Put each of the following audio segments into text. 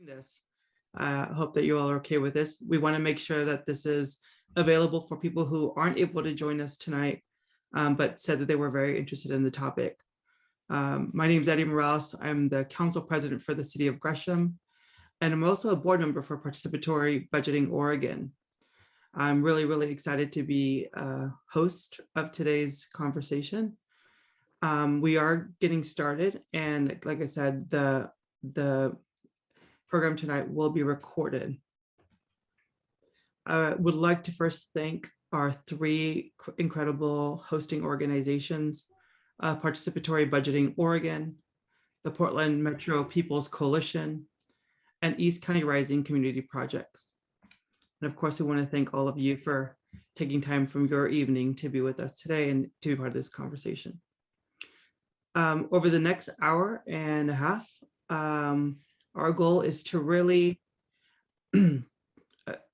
this. I hope that you all are okay with this. We want to make sure that this is available for people who aren't able to join us tonight, but said that they were very interested in the topic. My name is Eddy Morales. I'm the council president for the city of Gresham, and I'm also a board member for Participatory Budgeting Oregon. I'm really excited to be a host of today's conversation. We are getting started, and like I said, the program tonight will be recorded. I would like to first thank our three incredible hosting organizations, Participatory Budgeting Oregon, the Portland Metro People's Coalition, and East County Rising Community Projects. And of course, we want to thank all of you for taking time from your evening to be with us today and to be part of this conversation. Over the next hour and a half, our goal is to really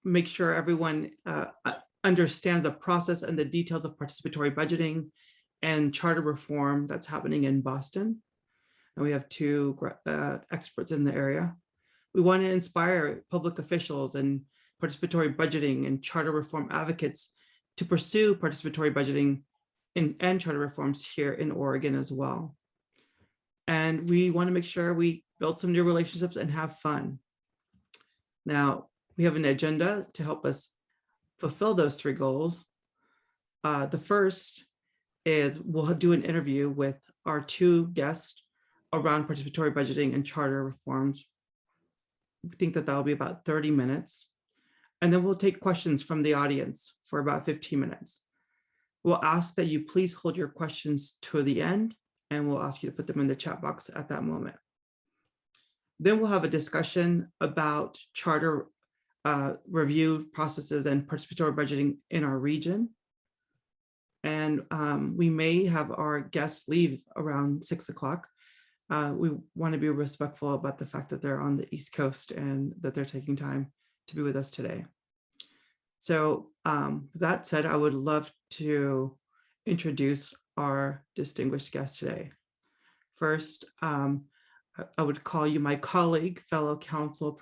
make sure everyone understands the process and the details of participatory budgeting and charter reform that's happening in Boston. And we have two experts in the area. We want to inspire public officials and participatory budgeting and charter reform advocates to pursue participatory budgeting and charter reforms here in Oregon as well. And we want to make sure we build some new relationships and have fun. Now, we have an agenda to help us fulfill those three goals. The first is we'll do an interview with our two guests around participatory budgeting and charter reforms. We think that that'll be about 30 minutes. And then we'll take questions from the audience for about 15 minutes. We'll ask that you please hold your questions to the end, and we'll ask you to put them in the chat box at that moment. Then we'll have a discussion about charter review processes and participatory budgeting in our region. And we may have our guests leave around 6 o'clock. We want to be respectful about the fact that they're on the East Coast and that they're taking time to be with us today. So with that said, I would love to introduce our distinguished guest today. First, I would call you my colleague, fellow council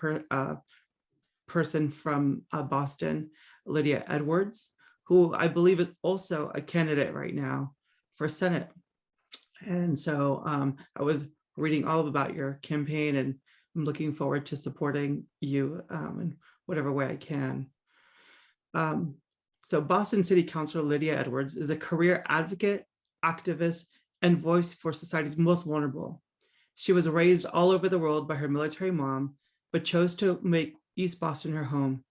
person from Boston, Lydia Edwards, who I believe is also a candidate right now for Senate. And so I was reading all about your campaign, and I'm looking forward to supporting you in whatever way I can. So Boston City Councilor Lydia Edwards is a career advocate, activist, and voice for society's most vulnerable. She was raised all over the world by her military mom, but chose to make East Boston her home.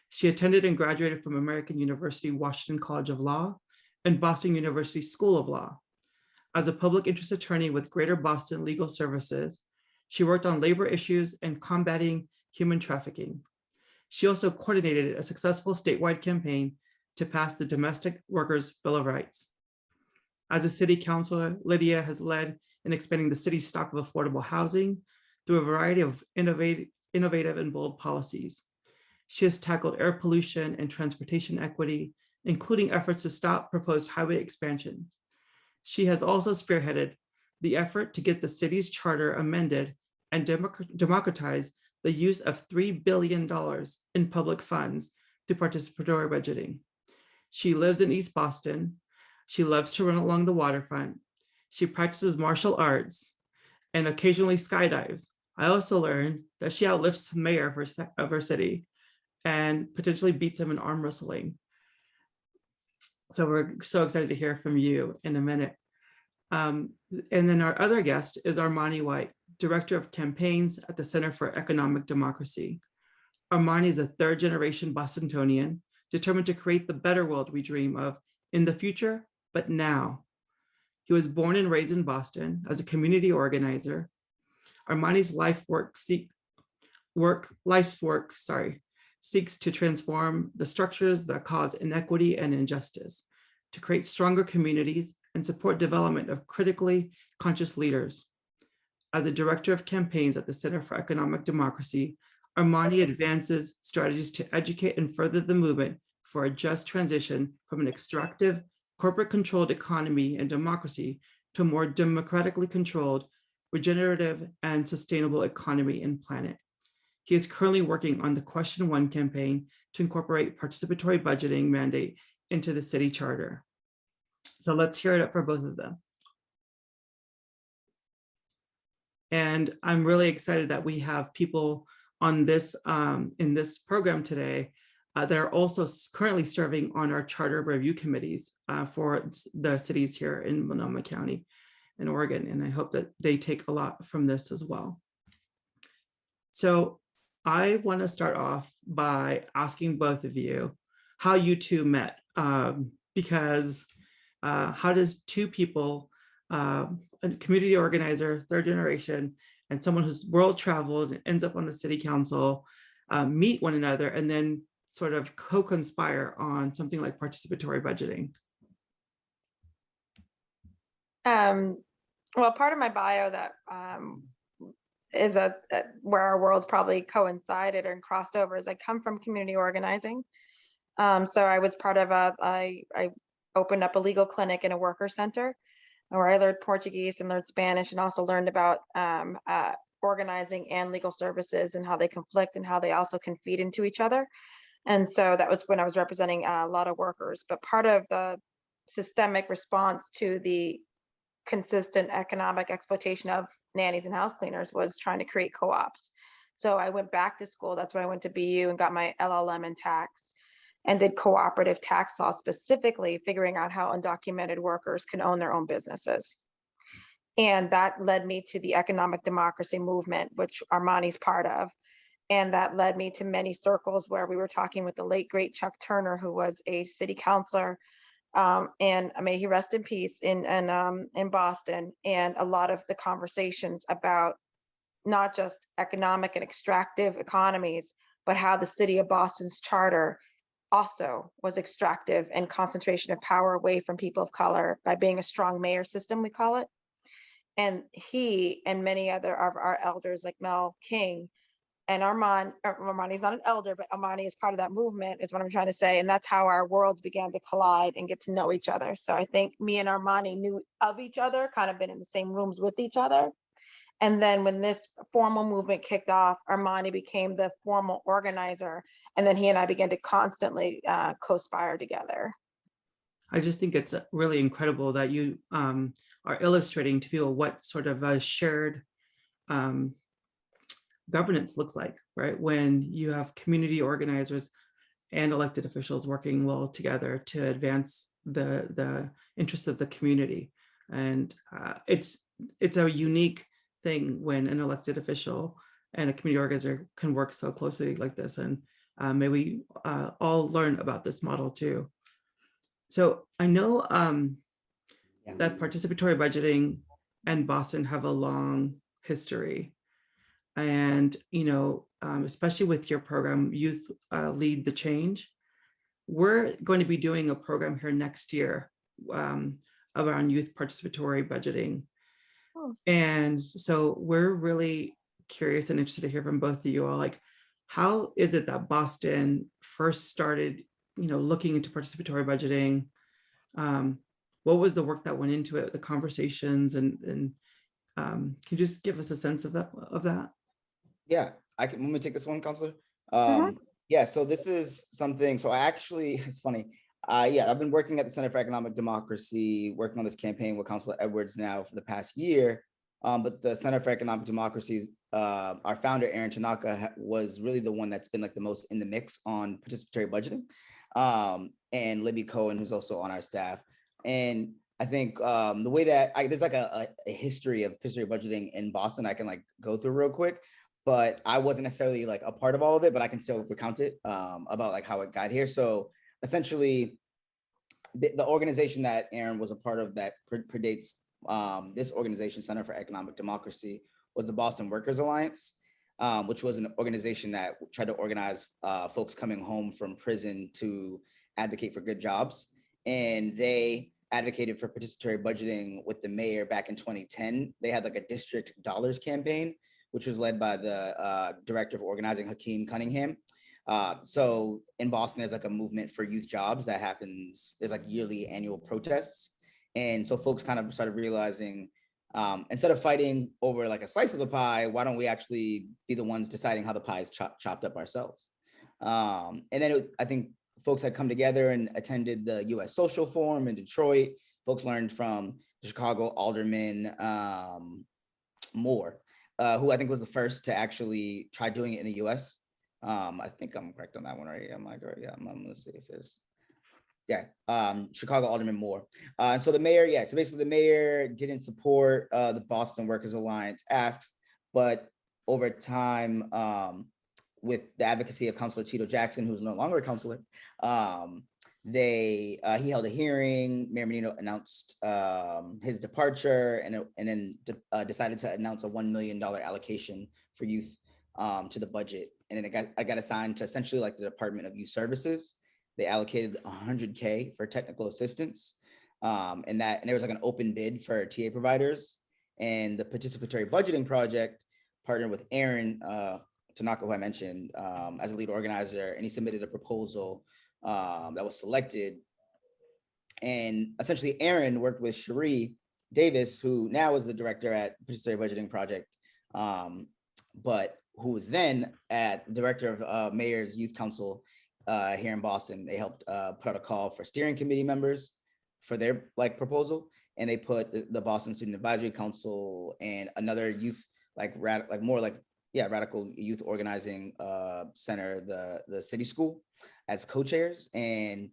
She attended and graduated from American University Washington College of Law and Boston University School of Law. As a public interest attorney with Greater Boston Legal Services, she worked on labor issues and combating human trafficking. She also coordinated a successful statewide campaign to pass the Domestic Workers' Bill of Rights. As a city councilor, Lydia has led in expanding the city's stock of affordable housing through a variety of innovative and bold policies. She has tackled air pollution and transportation equity, including efforts to stop proposed highway expansions. She has also spearheaded the effort to get the city's charter amended and democratize the use of $3 billion in public funds through participatory budgeting. She lives in East Boston. She loves to run along the waterfront. She practices martial arts and occasionally skydives. I also learned that she outlifts the mayor of her city and potentially beats him in arm wrestling. So we're so excited to hear from you in a minute. And then our other guest is Armani White, Director of Campaigns at the Center for Economic Democracy. Armani is a third-generation Bostonian, determined to create the better world we dream of in the future, but now. He was born and raised in Boston as a community organizer. Armani's life's work seeks to transform the structures that cause inequity and injustice, to create stronger communities and support development of critically conscious leaders. As a director of campaigns at the Center for Economic Democracy, Armani advances strategies to educate and further the movement for a just transition from an extractive, corporate-controlled economy and democracy to a more democratically controlled, regenerative, and sustainable economy and planet. He is currently working on the Question 1 campaign to incorporate participatory budgeting mandate into the city charter. So let's hear it up for both of them. And I'm really excited that we have people on this in this program today that are also currently serving on our charter review committees for the cities here in Multnomah County in Oregon. And I hope that they take a lot from this as well. So I want to start off by asking both of you how you two met, because how does two people, a community organizer, third generation, and someone who's world traveled and ends up on the city council, meet one another and then sort of co-conspire on something like participatory budgeting? Well, part of my bio that is where our worlds probably coincided and crossed over is I come from community organizing. So I was part of I opened up a legal clinic in a worker center where I learned Portuguese and learned Spanish, and also learned about organizing and legal services and how they conflict and how they also can feed into each other. And so that was when I was representing a lot of workers. But part of the systemic response to the consistent economic exploitation of nannies and house cleaners was trying to create co-ops. So I went back to school. That's when I went to BU and got my LLM in tax and did cooperative tax law, specifically figuring out how undocumented workers can own their own businesses. And that led me to the economic democracy movement, which Armani's part of. And that led me to many circles where we were talking with the late, great Chuck Turner, who was a city councilor, and may he rest in peace, in Boston. And a lot of the conversations about not just economic and extractive economies, but how the city of Boston's charter also was extractive and concentration of power away from people of color by being a strong mayor system, we call it. And he and many other of our elders like Mel King and Armani's not an elder, but Armani is part of that movement, is what I'm trying to say. And that's how our worlds began to collide and get to know each other. So I think me and Armani knew of each other, kind of been in the same rooms with each other. And then when this formal movement kicked off, Armani became the formal organizer. And then he and I began to constantly co-spire together. I just think it's really incredible that you are illustrating to people what sort of a shared governance looks like, right? When you have community organizers and elected officials working well together to advance the interests of the community. And it's a unique thing when an elected official and a community organizer can work so closely like this. And may we all learn about this model too. So I know that participatory budgeting and Boston have a long history. And, you know, especially with your program, Youth Lead the Change, we're going to be doing a program here next year around youth participatory budgeting. Oh. And so we're really curious and interested to hear from both of you all, like, how is it that Boston first started, you know, looking into participatory budgeting? What was the work that went into it, the conversations, and can you just give us a sense of that? Yeah, let me take this one, Councilor. Yeah, so this is something, so I actually, it's funny. Yeah, I've been working at the Center for Economic Democracy, working on this campaign with Councilor Edwards now for the past year. But the Center for Economic Democracy, our founder, Aaron Tanaka, was really the one that's been like the most in the mix on participatory budgeting. And Libby Cohen, who's also on our staff. And I think the way that there's like a history of participatory budgeting in Boston I can like go through real quick, but I wasn't necessarily like a part of all of it, but I can still recount it about like how it got here. So essentially, the organization that Aaron was a part of that predates this organization, Center for Economic Democracy, was the Boston Workers Alliance, which was an organization that tried to organize folks coming home from prison to advocate for good jobs. And they advocated for participatory budgeting with the mayor back in 2010. They had like a district dollars campaign, which was led by the director of organizing, Hakeem Cunningham. So in Boston, there's like a movement for youth jobs that happens. There's like yearly annual protests. And so folks kind of started realizing Instead of fighting over like a slice of the pie, why don't we actually be the ones deciding how the pie is chopped up ourselves? And then I think folks had come together and attended the US Social Forum in Detroit. Folks learned from the Chicago Alderman Moore, who I think was the first to actually try doing it in the US. I think I'm correct on that one, right? Am I correct? Yeah, I'm gonna see if it's, yeah, Chicago Alderman Moore. And so the mayor, yeah, so basically the mayor didn't support the Boston Workers Alliance asks, but over time, with the advocacy of Councilor Tito Jackson, who's no longer a councilor, he held a hearing. Mayor Menino announced his departure, and then decided to announce a $1 million allocation for youth to the budget. And then I got assigned to essentially like the Department of Youth Services. They allocated $100K for technical assistance, and there was like an open bid for TA providers. And the participatory budgeting project partnered with Aaron Tanaka, who I mentioned, as a lead organizer, and he submitted a proposal that was selected. And essentially Aaron worked with Cherie Davis, who now is the director at Participatory Budgeting Project, but who was then at the director of Mayor's Youth Council here in Boston. They helped put out a call for steering committee members for their like proposal, and they put the Boston Student Advisory Council and another youth radical youth organizing center, the city school, as co-chairs. And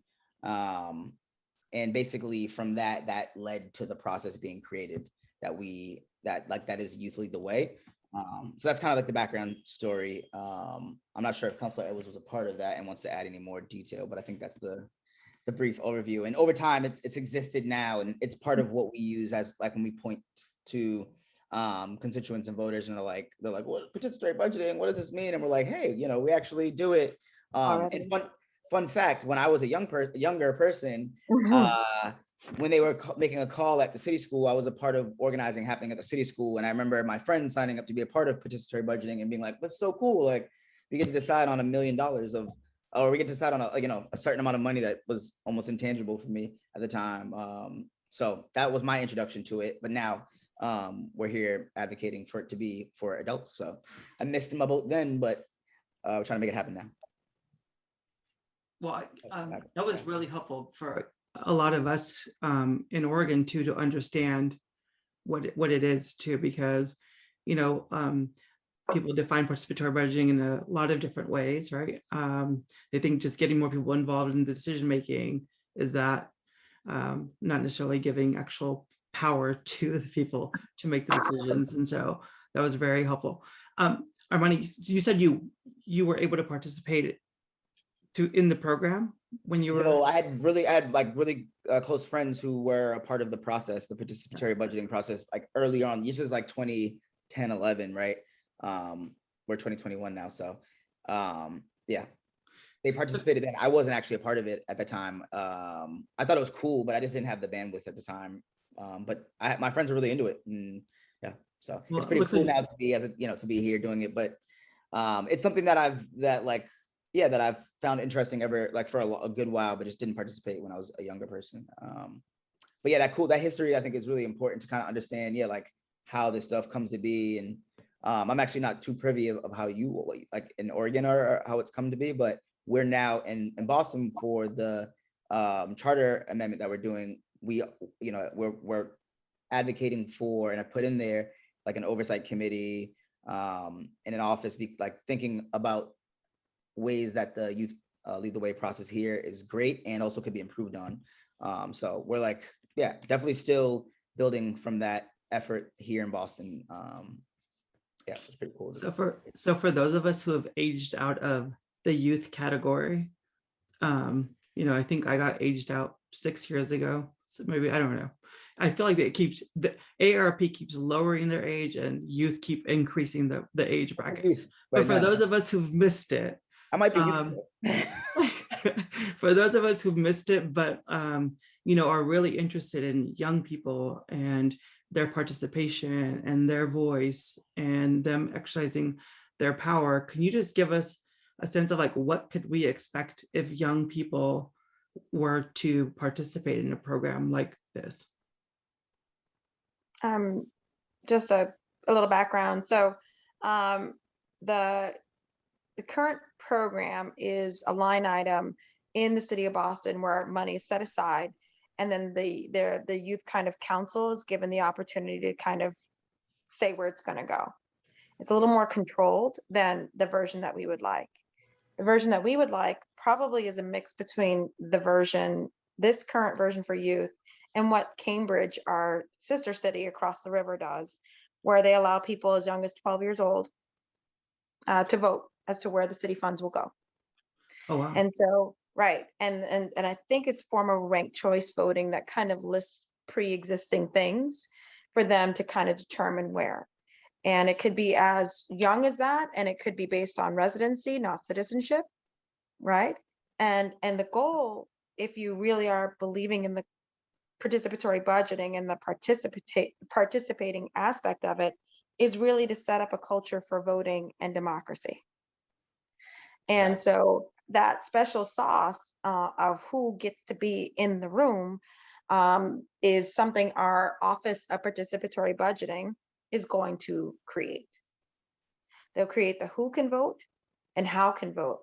basically from that led to the process being created that is Youth Lead the Way. So that's kind of like the background story. I'm not sure if Councilor Edwards was a part of that and wants to add any more detail, but I think that's the brief overview. And over time, it's existed now, and it's part of what we use as like when we point to constituents and voters, and they're like, what participatory budgeting? What does this mean? And we're like, hey, we actually do it. And fun fact: when I was a younger person, when they were making a call at the city school, I was a part of organizing happening at the city school. And I remember my friends signing up to be a part of participatory budgeting and being like, that's so cool. Like we get to decide on $1 million or we get to decide on a certain amount of money that was almost intangible for me at the time. So that was my introduction to it. But now we're here advocating for it to be for adults. So I missed my boat then, but we're trying to make it happen now. Well, that was really helpful for a lot of us in Oregon too, to understand what it is too, because people define participatory budgeting in a lot of different ways, right? They think just getting more people involved in the decision making is that, not necessarily giving actual power to the people to make the decisions. And so that was very helpful. Armani, you said you were able to participate in the program when you were? I had really close friends who were a part of the process, the participatory budgeting process, like early on. This is like 2010, 11, right? We're 2021 now. So yeah, they participated then. I wasn't actually a part of it at the time. I thought it was cool, but I just didn't have the bandwidth at the time. But my friends were really into it. And yeah, so it's pretty cool now to be to be here doing it. But it's something that I've found interesting for a good while, but just didn't participate when I was a younger person. But yeah, that history I think is really important to kind of understand, like how this stuff comes to be. And I'm actually not too privy of how like in Oregon or how it's come to be, but we're now in Boston for the charter amendment that we're doing. We're advocating for, and I put in there like an oversight committee in an office, thinking about ways that the Youth Lead the Way process here is great and also could be improved on. So we're definitely still building from that effort here in Boston. It's pretty cool. So for those of us who have aged out of the youth category, I think I got aged out 6 years ago. So maybe, I don't know. I feel like the AARP keeps lowering their age and youth keep increasing the age bracket. But for those of us who've missed it, I might be used to it. For those of us who've missed it, but are really interested in young people and their participation and their voice and them exercising their power, can you just give us a sense of what could we expect if young people were to participate in a program like this? just a little background. So the current program is a line item in the city of Boston where money is set aside, and then the youth kind of council is given the opportunity to kind of say where it's going to go. It's a little more controlled than the version that we would like. The version that we would like probably is a mix between this current version for youth, and what Cambridge, our sister city across the river, does, where they allow people as young as 12 years old to vote as to where the city funds will go. Oh, wow. And so, right, and I think it's form of ranked choice voting that kind of lists pre-existing things for them to kind of determine where. And it could be as young as that, and it could be based on residency, not citizenship, right? And the goal, if you really are believing in the participatory budgeting and the participating aspect of it, is really to set up a culture for voting and democracy. And so that special sauce of who gets to be in the room is something our Office of Participatory Budgeting is going to create. They'll create the who can vote and how can vote.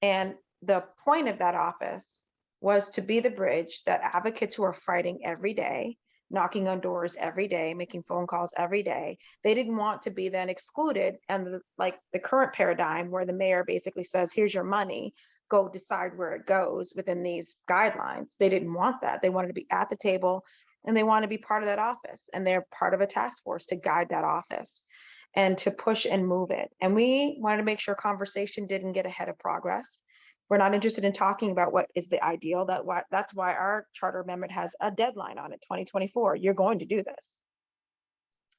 And the point of that office was to be the bridge that advocates who are fighting every day, knocking on doors every day, making phone calls every day, they didn't want to be then excluded. And like the current paradigm where the mayor basically says, here's your money, go decide where it goes within these guidelines. They didn't want that. They wanted to be at the table, and they want to be part of that office. And they're part of a task force to guide that office and to push and move it. And we wanted to make sure conversation didn't get ahead of progress. We're not interested in talking about what is the ideal. That's why our charter amendment has a deadline on it, 2024. You're going to do this.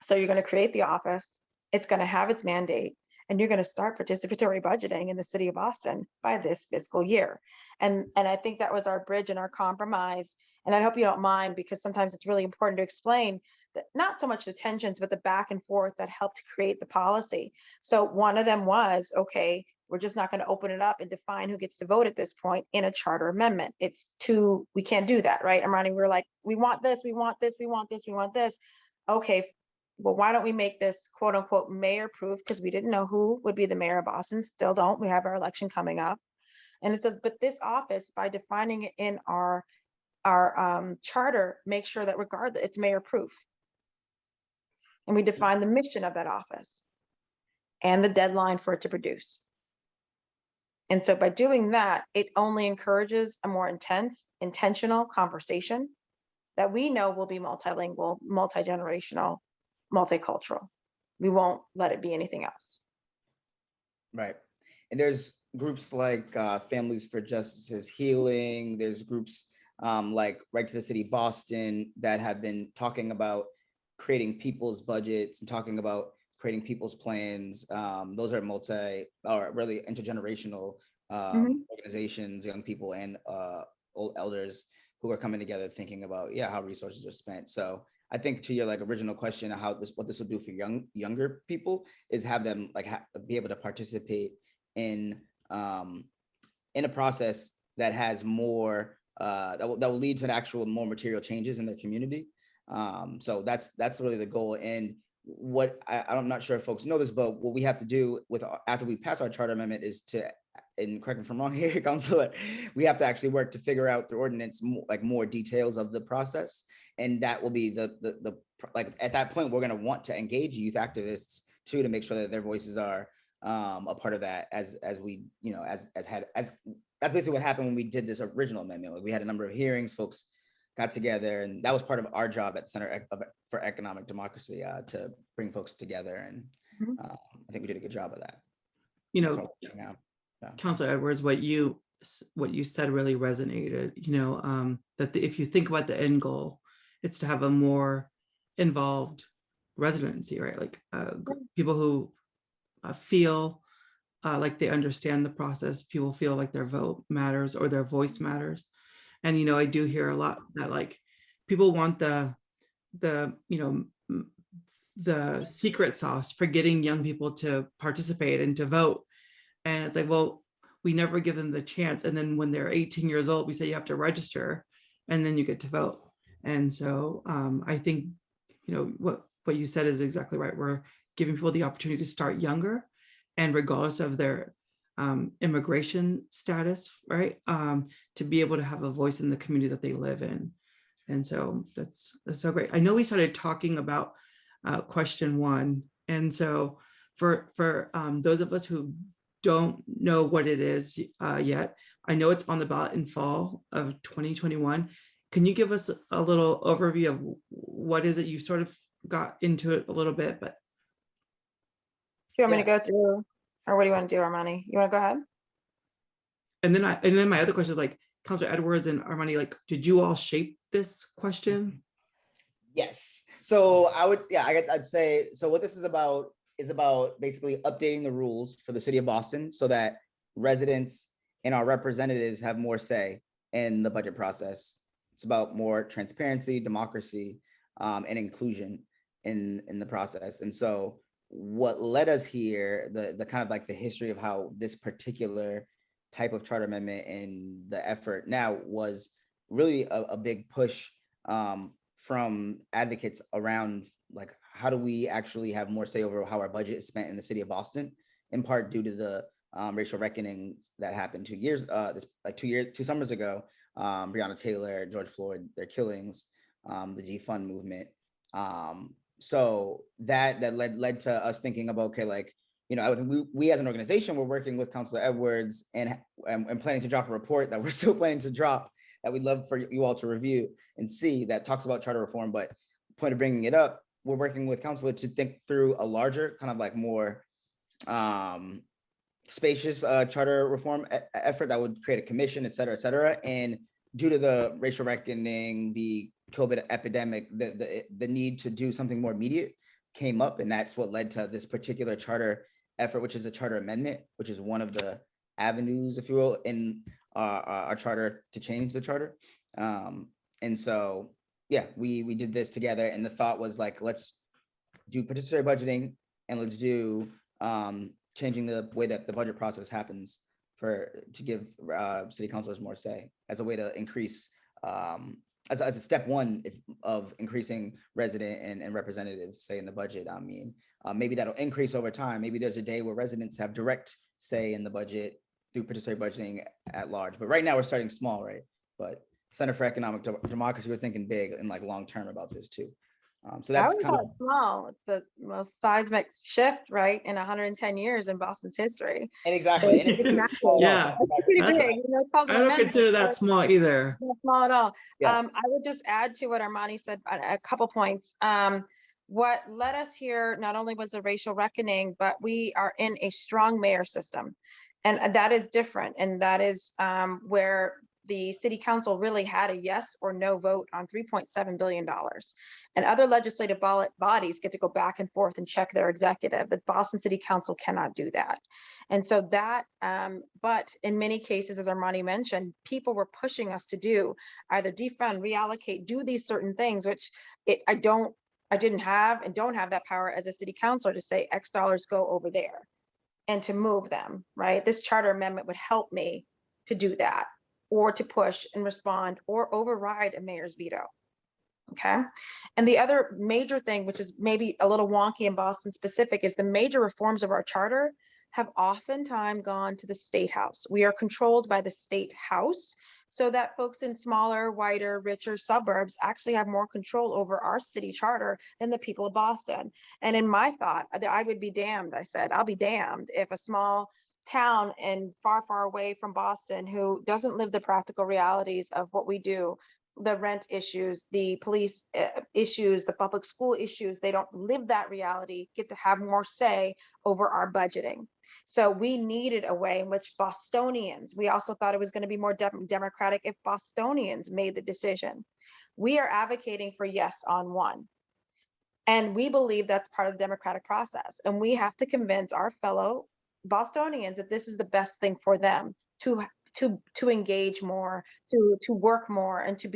So you're going to create the office. It's going to have its mandate, and you're going to start participatory budgeting in the city of Boston by this fiscal year. And I think that was our bridge and our compromise. And I hope you don't mind, because sometimes it's really important to explain that not so much the tensions, but the back and forth that helped create the policy. So one of them was, okay, we're just not going to open it up and define who gets to vote at this point in a charter amendment. We can't do that, right? Armani, we're like, we want this, we want this, we want this, we want this. Okay, well, why don't we make this quote unquote mayor proof? Because we didn't know who would be the mayor of Boston, still don't. We have our election coming up. And it says, but this office, by defining it in our charter, make sure that regardless, it's mayor proof. And we define the mission of that office and the deadline for it to produce. And so by doing that, it only encourages a more intentional conversation that we know will be multilingual, multi-generational, multicultural. We won't let it be anything else. Right. And there's groups like Families for Justice's Healing. There's groups like Right to the City Boston that have been talking about creating people's budgets and talking about creating people's plans. Those are really intergenerational organizations, young people and old elders who are coming together thinking about how resources are spent. So I think to your original question of what this will do for younger people is have them be able to participate in a process that has more that will lead to an actual more material changes in their community. So that's really the goal. And what I'm not sure if folks know this, but what we have to do after we pass our charter amendment is to, and correct me if I'm wrong here, Councilor, we have to actually work to figure out through ordinance more details of the process. And that will be the at that point, we're going to want to engage youth activists too, to make sure that their voices are a part of that as we, as that's basically what happened when we did this original amendment. We had a number of hearings, folks got together, and that was part of our job at the Center for Economic Democracy to bring folks together. And I think we did a good job of that. Councilor Edwards, what you said really resonated. That if you think about the end goal, it's to have a more involved residency, right? Like people who feel like they understand the process. People feel like their vote matters or their voice matters. And I do hear a lot that people want the secret sauce for getting young people to participate and to vote. And it's like, well, we never give them the chance. And then when they're 18 years old, we say you have to register and then you get to vote. And so I think, what what you said is exactly right. We're giving people the opportunity to start younger, and regardless of their immigration status, right? To be able to have a voice in the communities that they live in. And so that's so great. I know we started talking about question one. And so for those of us who don't know what it is yet, I know it's on the ballot in fall of 2021. Can you give us a little overview of what is it? You sort of got into it a little bit, but. Do you want me to go through, or what do you want to do, Armani? You want to go ahead? And then my other question is like, Councilor Edwards and Armani, like, did you all shape this question? Yes. So I'd say, so what this is about basically updating the rules for the city of Boston so that residents and our representatives have more say in the budget process. It's about more transparency, democracy, and inclusion in the process. And so what led us here, the kind of like the history of how this particular type of charter amendment and the effort now was really a big push from advocates around like, how do we actually have more say over how our budget is spent in the city of Boston, in part due to the racial reckoning that happened 2 summers ago, Breonna Taylor, George Floyd, their killings, the defund movement. So that led to us thinking about, okay, like, you know, we as an organization, we're working with Councilor Edwards and planning to drop a report that we're still planning to drop that we'd love for you all to review and see, that talks about charter reform. But point of bringing it up, we're working with Councilor to think through a larger kind of like more spacious charter reform effort that would create a commission, et cetera, et cetera. And due to the racial reckoning, the COVID epidemic, the need to do something more immediate came up, and that's what led to this particular charter effort, which is a charter amendment, which is one of the avenues, if you will, in our charter to change the charter. And so, yeah, we did this together, and the thought was like, let's do participatory budgeting, and let's do changing the way that the budget process happens to give city councilors more say as a way to increase as a step one of increasing resident and representative say in the budget. I mean, maybe that'll increase over time. Maybe there's a day where residents have direct say in the budget through participatory budgeting at large. But right now we're starting small, right? But Center for Economic Democracy, we're thinking big and like long term about this too. So that's kind of small. It's the most seismic shift, right, in 110 years in Boston's history. And exactly. And yeah, it's pretty big. You know, I don't consider that small either. Not small at all. Yeah. I would just add to what Armani said, a couple points. What led us here not only was the racial reckoning, but we are in a strong mayor system, and that is different. And that is where the city council really had a yes or no vote on $3.7 billion. And other legislative bodies get to go back and forth and check their executive. The Boston City Council cannot do that. And so that, but in many cases, as Armani mentioned, people were pushing us to do either defund, reallocate, do these certain things, which I didn't have and don't have that power as a city councilor to say X dollars go over there and to move them, right? This charter amendment would help me to do that, or to push and respond or override a mayor's veto. Okay. And the other major thing, which is maybe a little wonky in Boston specific, is the major reforms of our charter have oftentimes gone to the state house. We are controlled by the state house, so that folks in smaller, whiter, richer suburbs actually have more control over our city charter than the people of Boston. And in my thought, I would be damned. I said, I'll be damned if a small town and far, far away from Boston who doesn't live the practical realities of what we do, the rent issues, the police issues, the public school issues, they don't live that reality, get to have more say over our budgeting. So we needed a way in which Bostonians, we also thought it was going to be more democratic if Bostonians made the decision. We are advocating for yes on one. And we believe that's part of the democratic process. And we have to convince our fellow Bostonians that this is the best thing for them to engage more, to work more, and to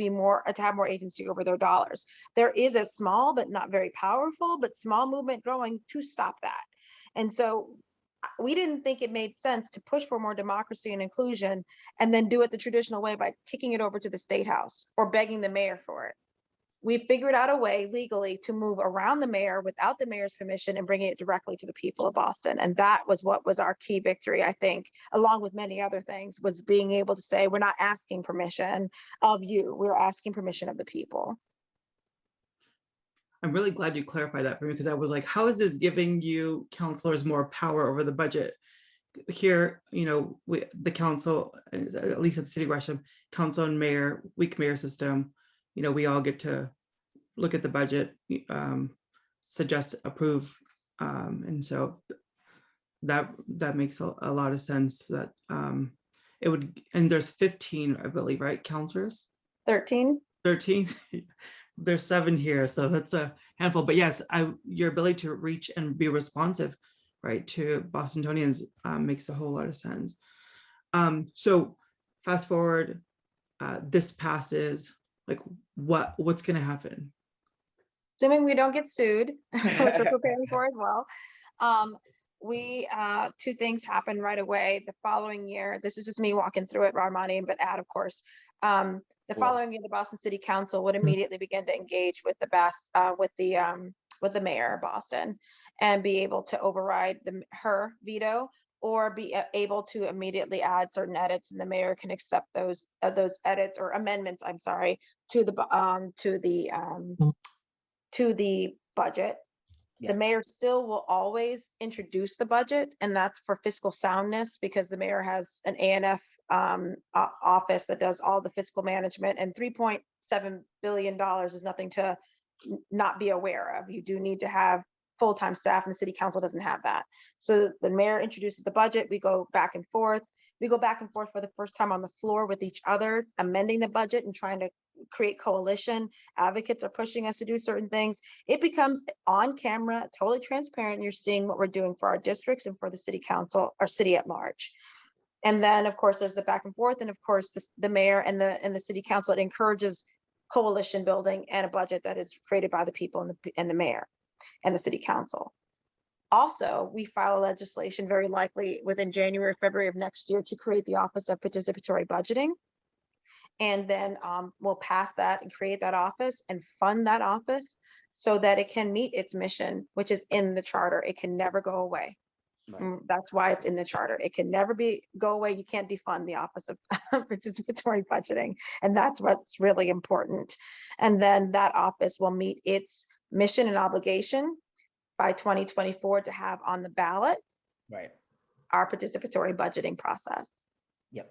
have more agency over their dollars. There is a small but not very powerful but small movement growing to stop that. And so we didn't think it made sense to push for more democracy and inclusion and then do it the traditional way by kicking it over to the state house or begging the mayor for it. we figured out a way legally to move around the mayor without the mayor's permission and bringing it directly to the people of Boston. And that was what was our key victory, I think, along with many other things, was being able to say, we're not asking permission of you, we're asking permission of the people. I'm really glad you clarified that for me, because I was like, how is this giving you councilors more power over the budget? Here, the council, at least at the city of Gresham, council and mayor, weak mayor system, we all get to look at the budget, suggest, approve. And so that makes a lot of sense, that it would, and there's 15, I believe, right, councilors? 13. There's 7 here, so that's a handful. But yes, your ability to reach and be responsive, right, to Bostonians makes a whole lot of sense. So fast forward, this passes, like what's going to happen? Assuming we don't get sued, which we're preparing for as well. Two things happen right away. The following year, this is just me walking through it, Armani, but of course. The following year, the Boston City Council would immediately begin to engage with the mayor of Boston and be able to override her veto, or be able to immediately add certain edits, and the mayor can accept those edits or amendments, I'm sorry, to the budget. The mayor still will always introduce the budget, and that's for fiscal soundness, because the mayor has an ANF office that does all the fiscal management, and $3.7 billion is nothing to not be aware of. You do need to have full-time staff, and the city council doesn't have that. So the mayor introduces the budget, we go back and forth. We go back and forth for the first time on the floor with each other, amending the budget and trying to create coalition. Advocates are pushing us to do certain things. It becomes on camera, totally transparent, and you're seeing what we're doing for our districts and for the city council, our city at large. And then, of course, there's the back and forth, and of course, the mayor and the city council, it encourages coalition building and a budget that is created by the people and the mayor and the city council. Also, we file legislation very likely within January, February of next year to create the Office of Participatory Budgeting. And then we'll pass that and create that office and fund that office so that it can meet its mission, which is in the charter. It can never go away. Right. That's why it's in the charter. It can never go away. You can't defund the Office of Participatory Budgeting. And that's what's really important. And then that office will meet its mission and obligation by 2024 to have on the ballot, right, our participatory budgeting process. Yep.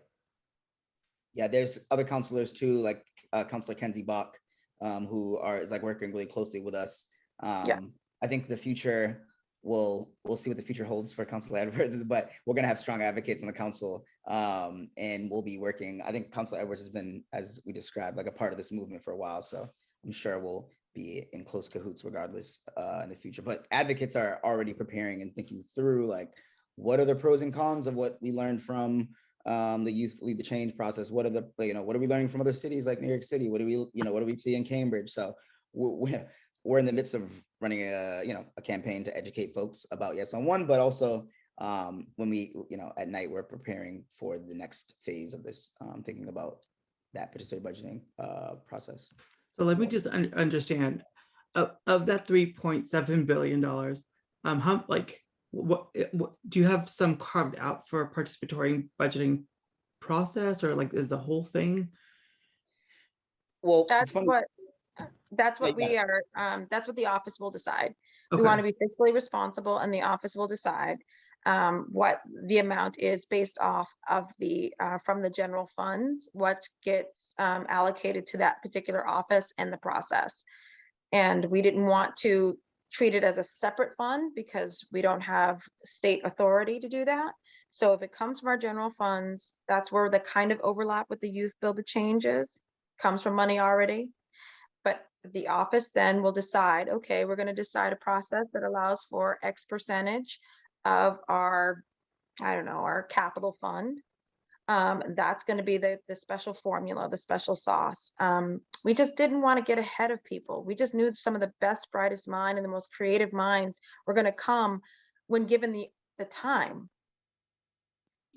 Yeah, there's other counselors too, like Councilor Kenzie Bach, who is like working really closely with us. Yes. I think the future we'll see what the future holds for Councilor Edwards, but we're gonna have strong advocates on the council, and we'll be working. I think Councilor Edwards has been, as we described, like a part of this movement for a while, so I'm sure we'll be in close cahoots regardless in the future. But advocates are already preparing and thinking through, like, what are the pros and cons of what we learned from the Youth Lead the Change process? What are the, what are we learning from other cities like New York City? What do we see in Cambridge? So we're in the midst of running a campaign to educate folks about Yes on One, but also when we, at night, we're preparing for the next phase of this, thinking about that participatory budgeting process. So let me just understand, of that $3.7 billion, how, what do you have some carved out for a participatory budgeting process, or is the whole thing? Well, that's what we are. That's what the office will decide. Okay. We want to be fiscally responsible, and the office will decide what the amount is based off of the from the general funds, what gets allocated to that particular office and the process. And we didn't want to treat it as a separate fund because we don't have state authority to do that. So if it comes from our general funds, that's where the kind of overlap with the Youth Build the Change is, comes from money already. But the office then will decide, okay, we're going to decide a process that allows for X percentage of our, our capital fund. That's going to be the special formula, the special sauce. We just didn't want to get ahead of people. We just knew some of the best, brightest minds and the most creative minds were going to come when given the time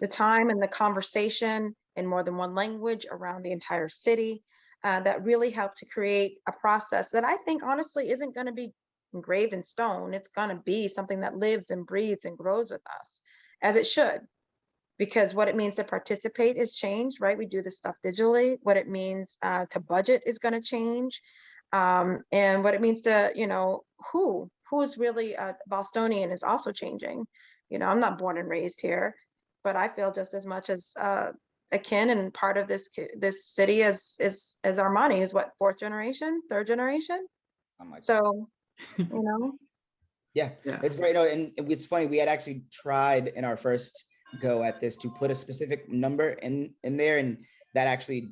and the conversation in more than one language around the entire city. that really helped to create a process that I think honestly isn't going to be engraved in stone. It's going to be something that lives and breathes and grows with us, as it should, because what it means to participate is change, right? We do this stuff digitally. What it means to budget is going to change. And what it means to, who's really a Bostonian is also changing. I'm not born and raised here, but I feel just as much as akin and part of this city as Armani is what, fourth generation, third generation. Something like that. So, Yeah, Yeah. it's very, and it's funny, we had actually tried in our first go at this to put a specific number in there, and that actually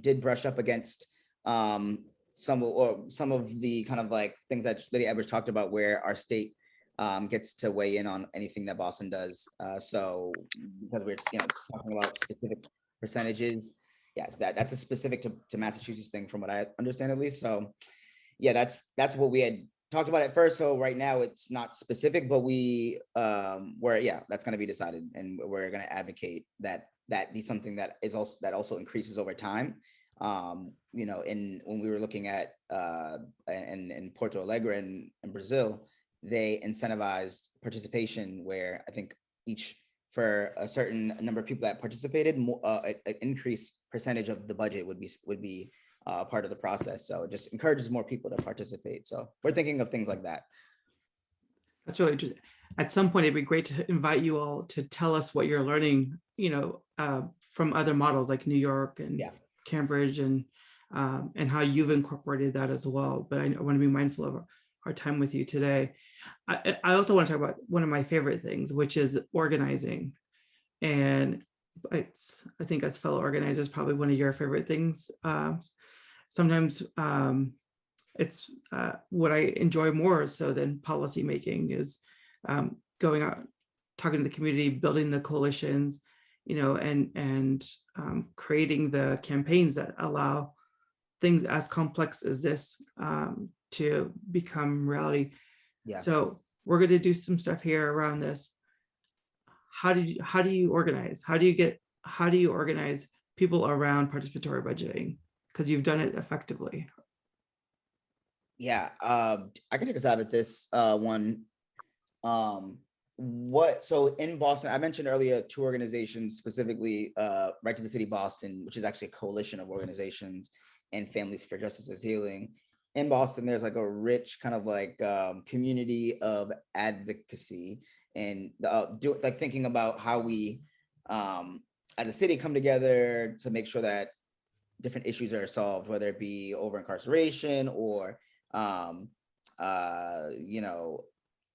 did brush up against some of the kind of like things that Lydia Edwards talked about, where our state gets to weigh in on anything that Boston does. So because we're talking about specific percentages, yes, that's a specific to Massachusetts thing from what I understand at least. So yeah, that's what we had talked about at first. So right now it's not specific, but we that's going to be decided, and we're going to advocate that be something that also increases over time. And when we were looking at in Porto Alegre in Brazil, they incentivized participation, where I think for a certain number of people that participated, an increased percentage of the budget would be part of the process. So it just encourages more people to participate. So we're thinking of things like that. That's really interesting. At some point, it'd be great to invite you all to tell us what you're learning, from other models like New York and Cambridge, and how you've incorporated that as well. But I want to be mindful of our time with you today. I also want to talk about one of my favorite things, which is organizing. And I think as fellow organizers, probably one of your favorite things. Sometimes it's what I enjoy more so than policy making is going out, talking to the community, building the coalitions, and creating the campaigns that allow things as complex as this to become reality. Yeah. So we're going to do some stuff here around this. How do you organize? How do you organize people around participatory budgeting? Because you've done it effectively. Yeah, I can take a stab at this one. So in Boston, I mentioned earlier 2 organizations, specifically Right to the City Boston, which is actually a coalition of organizations, and Families for Justice is Healing. In Boston, there's like a rich kind of like community of advocacy, and thinking about how we as a city come together to make sure that different issues are solved, whether it be over incarceration or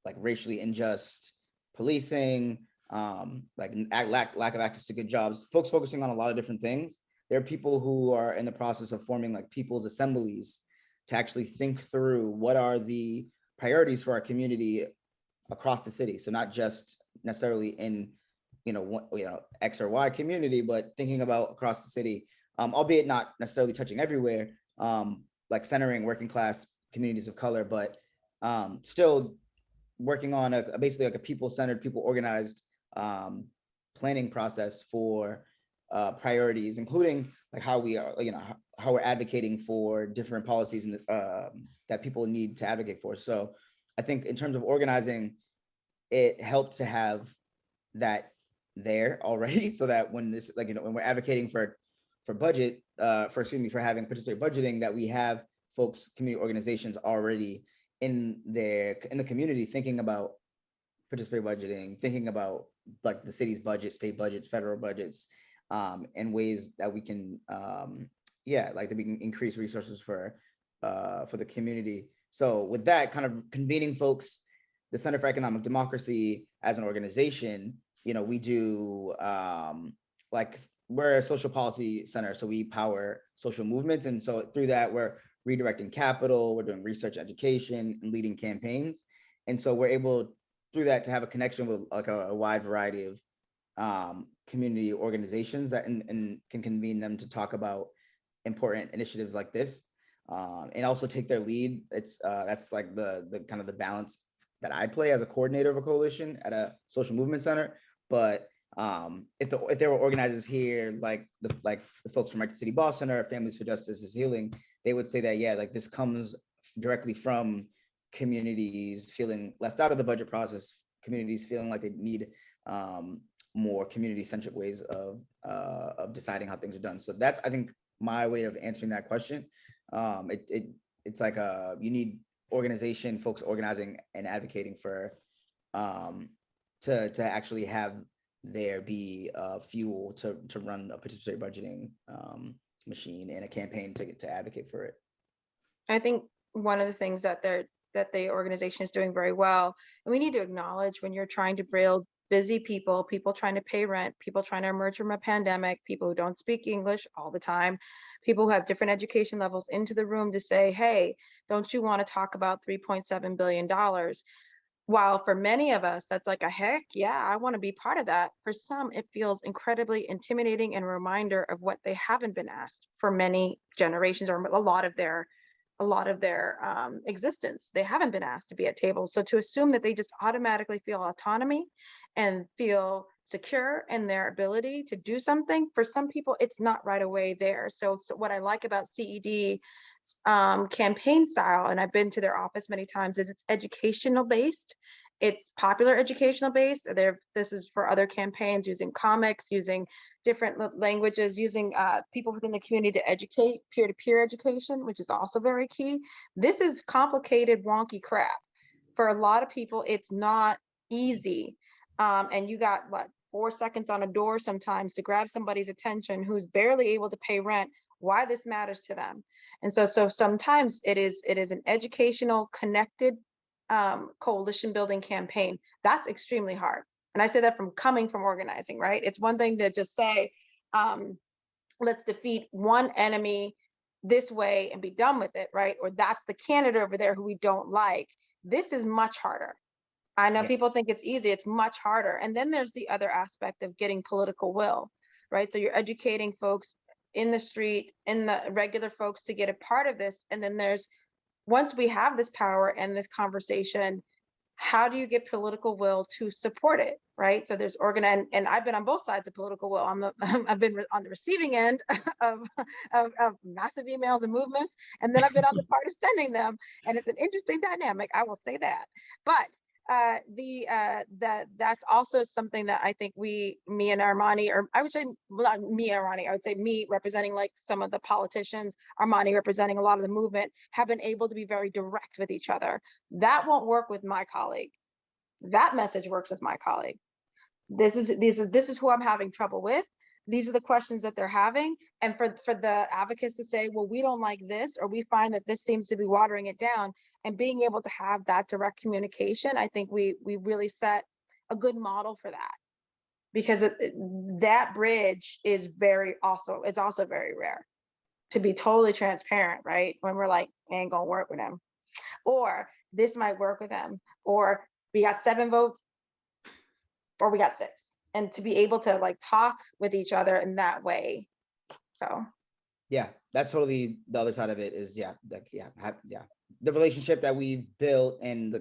like racially unjust policing, like lack of access to good jobs, folks focusing on a lot of different things. There are people who are in the process of forming like people's assemblies to actually think through what are the priorities for our community across the city. So not just necessarily in X or Y community, but thinking about across the city, albeit not necessarily touching everywhere, like centering working class communities of color, but still working on basically like a people-centered, people-organized planning process for priorities, including like how we are, how we're advocating for different policies and that people need to advocate for. So I think in terms of organizing, it helped to have that there already, so that when this, when we're advocating for budget, for having participatory budgeting, that we have folks, community organizations already in the community thinking about participatory budgeting, thinking about like the city's budget, state budgets, federal budgets, and ways that we can that we can increase resources for the community. So with that, kind of convening folks, the Center for Economic Democracy as an organization, we do we're a social policy center, so we power social movements, and so through that we're redirecting capital, we're doing research, education, and leading campaigns, and so we're able through that to have a connection with like a wide variety of community organizations that and can convene them to talk about important initiatives like this, and also take their lead. It's that's like the kind of the balance that I play as a coordinator of a coalition at a social movement center, but if there were organizers here, like the folks from City Boston or Families for Justice is Healing, they would say that, yeah, like this comes directly from communities feeling left out of the budget process, communities feeling like they need more community-centric ways of deciding how things are done. So that's, I think, my way of answering that question. It's like you need organization, folks organizing and advocating for to actually have there be fuel to run a participatory budgeting machine and a campaign to advocate for it. I think one of the things that the organization is doing very well, and we need to acknowledge when you're trying to build busy people trying to pay rent, people trying to emerge from a pandemic, people who don't speak English all the time, people who have different education levels into the room to say, hey, don't you want to talk about $3.7 billion? While for many of us, that's like a heck, yeah, I want to be part of that. For some, it feels incredibly intimidating and a reminder of what they haven't been asked for many generations or a lot of their existence. They haven't been asked to be at tables. So to assume that they just automatically feel autonomy and feel secure in their ability to do something, for some people, it's not right away there. So what I like about CED campaign style, and I've been to their office many times, is it's educational based. It's popular educational based. This is for other campaigns using comics, using different languages, using people within the community to educate, peer-to-peer education, which is also very key. This is complicated, wonky crap. For a lot of people, it's not easy. And you got, 4 seconds on a door sometimes to grab somebody's attention who's barely able to pay rent, why this matters to them. And so sometimes it is an educational, connected coalition building campaign. That's extremely hard. And I say that from coming from organizing, right? It's one thing to just say, let's defeat one enemy this way and be done with it, right? Or that's the candidate over there who we don't like. This is much harder. I know people think it's easy, it's much harder. And then there's the other aspect of getting political will, right? So you're educating folks in the street, in the regular folks to get a part of this. And then once we have this power and this conversation, how do you get political will to support it, right? So there's and I've been on both sides of political will. I've been on the receiving end of massive emails and movements, and then I've been on the part of sending them, and it's an interesting dynamic, I will say that. But that's also something that I think me and Armani, or I would say not me and Armani, I would say me representing like some of the politicians, Armani representing a lot of the movement, have been able to be very direct with each other. That won't work with my colleague. That message works with my colleague. This is who I'm having trouble with. These are the questions that they're having. And for the advocates to say, well, we don't like this, or we find that this seems to be watering it down, and being able to have that direct communication, I think we really set a good model for that, because that bridge is it's also very rare, to be totally transparent, right? When we're like, ain't gonna work with them, or this might work with them, or we got 7 votes, or we got 6. And to be able to like talk with each other in that way. So yeah, that's totally the other side of it is the relationship that we've built, and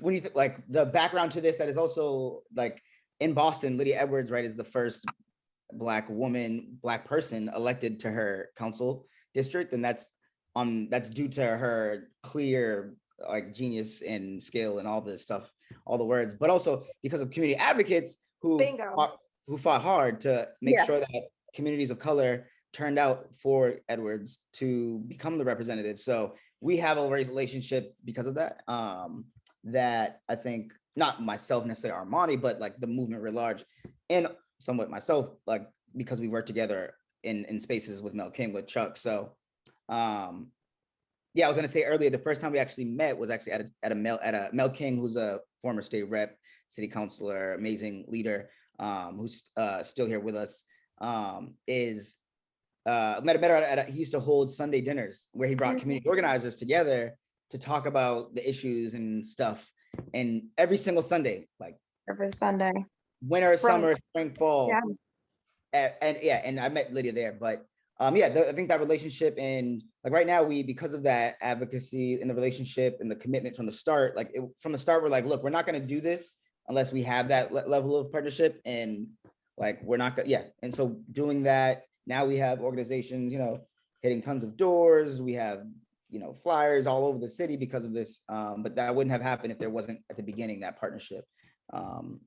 when you like the background to this, that is also like in Boston, Lydia Edwards, right, is the first Black person elected to her council district, and that's due to her clear like genius and skill and all this stuff, all the words, but also because of community advocates who fought hard to make sure that communities of color turned out for Edwards to become the representative. So we have a relationship because of that, that I think, not myself necessarily, Armani, but like the movement writ large, and somewhat myself, like because we work together in spaces with Mel King, with Chuck. So I was going to say earlier, the first time we actually met was actually at a Mel King, who's a former state rep, city councilor, amazing leader, who's still here with us. He used to hold Sunday dinners where he brought community organizers together to talk about the issues and stuff. And every single Sunday, like every Sunday, winter, summer, spring, fall, and I met Lydia there, but. I think that relationship, and like right now, because of that advocacy and the relationship and the commitment from the start, we're like, look, we're not going to do this unless we have that level of partnership, and like we're not gonna, yeah. And so doing that, now we have organizations, hitting tons of doors. We have, flyers all over the city because of this. But that wouldn't have happened if there wasn't at the beginning that partnership.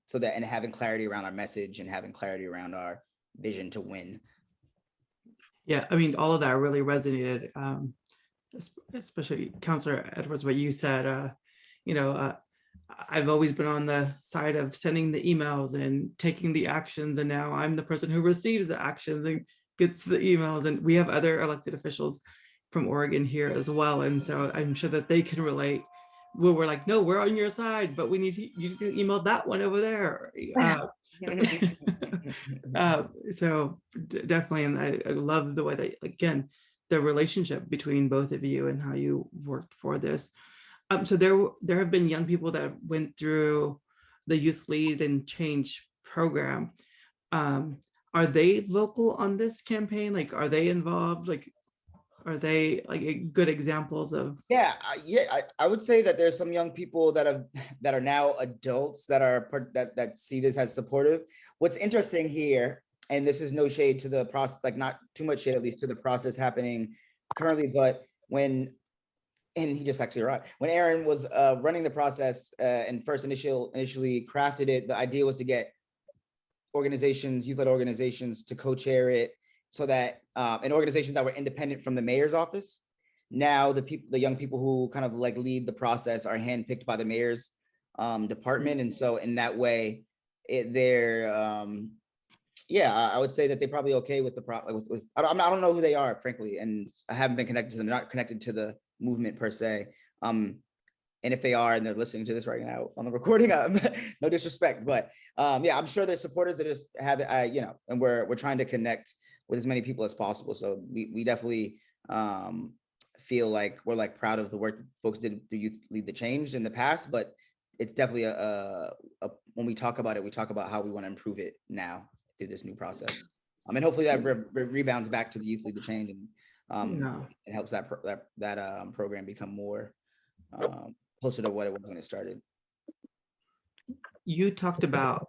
So that, and having clarity around our message and having clarity around our vision to win. Yeah, I mean, all of that really resonated, especially Councilor Edwards, what you said. I've always been on the side of sending the emails and taking the actions, and now I'm the person who receives the actions and gets the emails. And we have other elected officials from Oregon here as well, and so I'm sure that they can relate. Where we're like, no, we're on your side, but we need you to email that one over there. So definitely, and I love the way that, again, the relationship between both of you and how you worked for this. So there have been young people that went through the Youth Lead and Change program. Are they vocal on this campaign? Like, are they involved? Like, are they like good examples of? Yeah, I would say that there's some young people that are now adults that see this as supportive. What's interesting here, and this is no shade to the process, like not too much shade, at least to the process happening currently, but and he just actually arrived. When Aaron was running the process and first initially crafted it, the idea was to get organizations, youth-led organizations, to co-chair it, so that and organizations that were independent from the mayor's office. Now the young people who kind of like lead the process are handpicked by the mayor's department, and so in that way, I would say that they're probably okay with the I don't know who they are, frankly, and I haven't been connected to them. They're not connected to the movement per se. And if they are and they're listening to this right now on the recording, no disrespect, but I'm sure their supporters that just have it, and we're trying to connect with as many people as possible. So we definitely feel like we're like proud of the work that folks did, the Youth Lead the Change in the past, but it's definitely when we talk about it, we talk about how we want to improve it now through this new process. And hopefully that rebounds back to the Youth Lead the Change, and it helps that program become more closer to what it was when it started. You talked about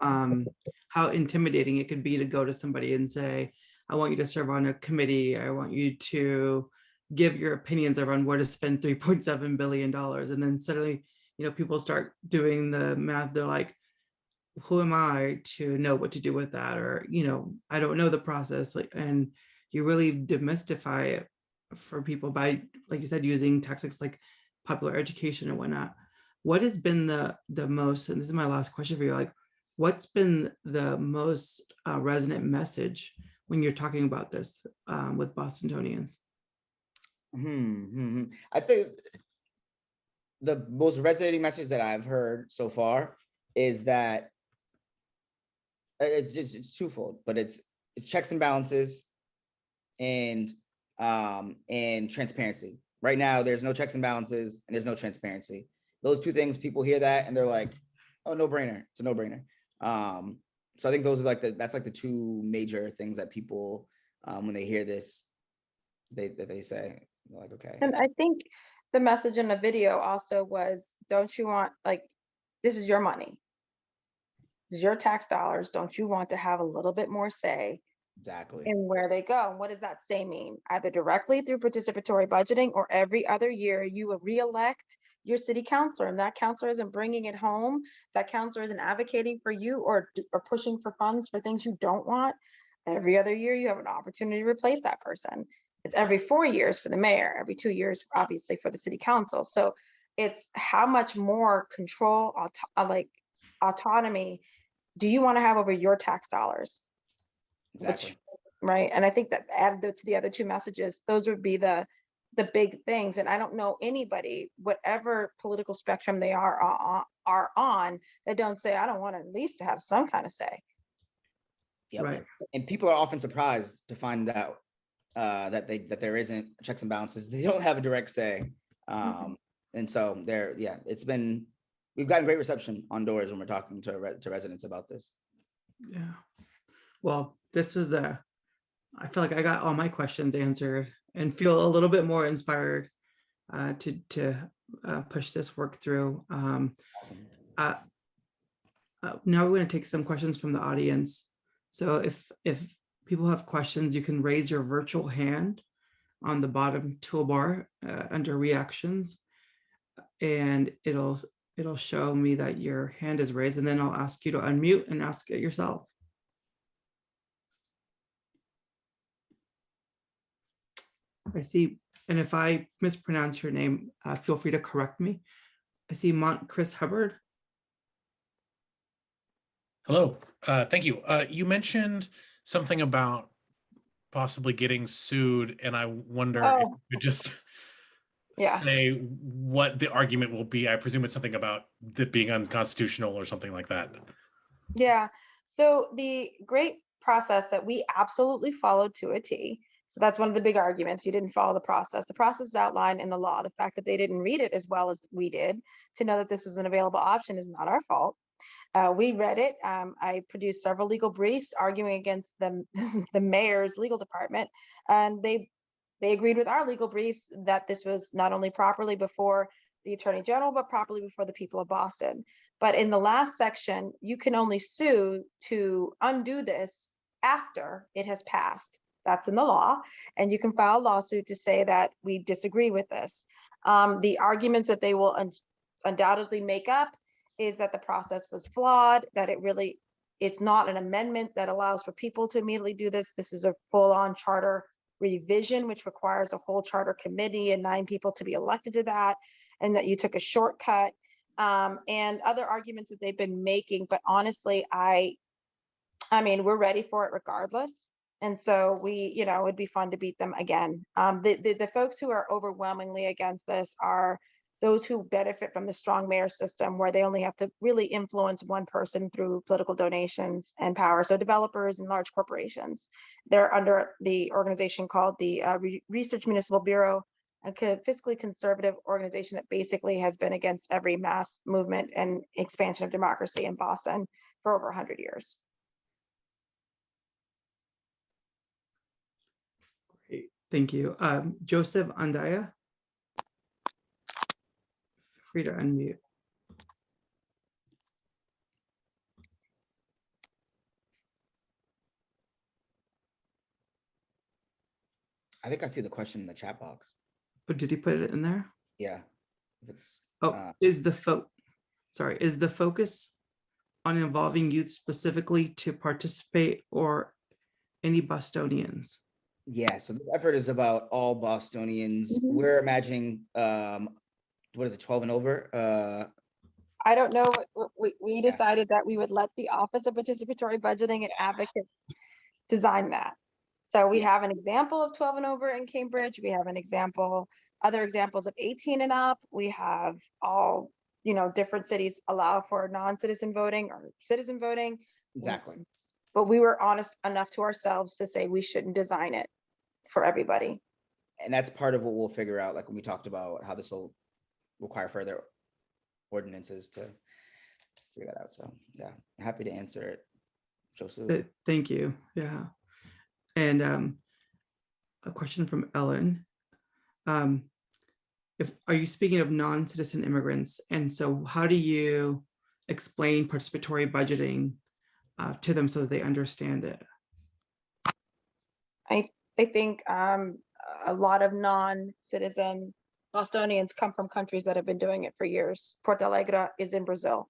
how intimidating it could be to go to somebody and say, I want you to serve on a committee. I want you to give your opinions around where to spend $3.7 billion. And then suddenly, people start doing the math. They're like, who am I to know what to do with that? Or, I don't know the process. And you really demystify it for people by, like you said, using tactics like popular education and whatnot. What has been the most, and this is my last question for you, like, what's been the most resonant message when you're talking about this with Bostonians? I'd say the most resonating message that I've heard so far is that it's twofold, but it's checks and balances and transparency. Right now, there's no checks and balances and there's no transparency. Those two things, people hear that and they're like, oh, no brainer. It's a no brainer. So I think those are that's the two major things that people, when they hear this, they say, they're like, okay. And I think the message in the video also was, don't you want, like, this is your money. This is your tax dollars. Don't you want to have a little bit more say exactly in where they go? And what does that say mean? Either directly through participatory budgeting, or every other year you will re-elect your city councilor, and that councilor isn't bringing it home. That councilor isn't advocating for you or pushing for funds for things you don't want. Every other year you have an opportunity to replace that person. It's every 4 years for the mayor, every 2 years, obviously, for the city council. So it's how much more control, autonomy do you want to have over your tax dollars? Exactly. Right. And I think that added to the other two messages, those would be the big things. And I don't know anybody, whatever political spectrum they are on, that don't say, I don't want at least to have some kind of say. Yep. Right. And people are often surprised to find out that there isn't checks and balances. They don't have a direct say. And so we've gotten great reception on doors when we're talking to residents about this. Yeah. Well, this was I feel like I got all my questions answered and feel a little bit more inspired to push this work through. Now we're going to take some questions from the audience. So if people have questions, you can raise your virtual hand on the bottom toolbar under reactions, and it'll show me that your hand is raised, and then I'll ask you to unmute and ask it yourself. I see, and if I mispronounce your name, feel free to correct me. I see Chris Hubbard. Hello, thank you. You mentioned something about possibly getting sued, and I wonder if you could just say what the argument will be. I presume it's something about it being unconstitutional or something like that. Yeah, so the great process that we absolutely followed to a T. So that's one of the big arguments. You didn't follow the process. The process is outlined in the law. The fact that they didn't read it as well as we did to know that this was an available option is not our fault. We read it. I produced several legal briefs arguing against the mayor's legal department, and they agreed with our legal briefs that this was not only properly before the Attorney General, but properly before the people of Boston. But in the last section, you can only sue to undo this after it has passed. That's in the law, and you can file a lawsuit to say that we disagree with this. The arguments that they will undoubtedly make up is that the process was flawed, that it's not an amendment that allows for people to immediately do this. This is a full-on charter revision, which requires a whole charter committee and 9 people to be elected to that, and that you took a shortcut, and other arguments that they've been making. But honestly, I mean, we're ready for it regardless. And so it'd be fun to beat them again. The folks who are overwhelmingly against this are those who benefit from the strong mayor system, where they only have to really influence one person through political donations and power. So developers and large corporations, they're under the organization called the Research Municipal Bureau, a fiscally conservative organization that basically has been against every mass movement and expansion of democracy in Boston for over 100 years. Great, thank you. Joseph Andaya. Free to unmute. I think I see the question in the chat box. But did he put it in there? Yeah. It's, is the focus on involving youth specifically to participate, or any Bostonians? Yeah, so this effort is about all Bostonians. We're imagining, what is it, 12 and over? I don't know. We decided that we would let the Office of Participatory Budgeting and Advocates design that. So we have an example of 12 and over in Cambridge. We have other examples of 18 and up. We have all, different cities allow for non-citizen voting or citizen voting. Exactly. But we were honest enough to ourselves to say we shouldn't design it for everybody. And that's part of what we'll figure out, like when we talked about how this will require further ordinances to figure that out. So yeah, happy to answer it, Joseph. Thank you. Yeah. And a question from Ellen. Are you speaking of non-citizen immigrants? And so how do you explain participatory budgeting to them so that they understand it? I think a lot of non-citizen Bostonians come from countries that have been doing it for years. Porto Alegre is in Brazil,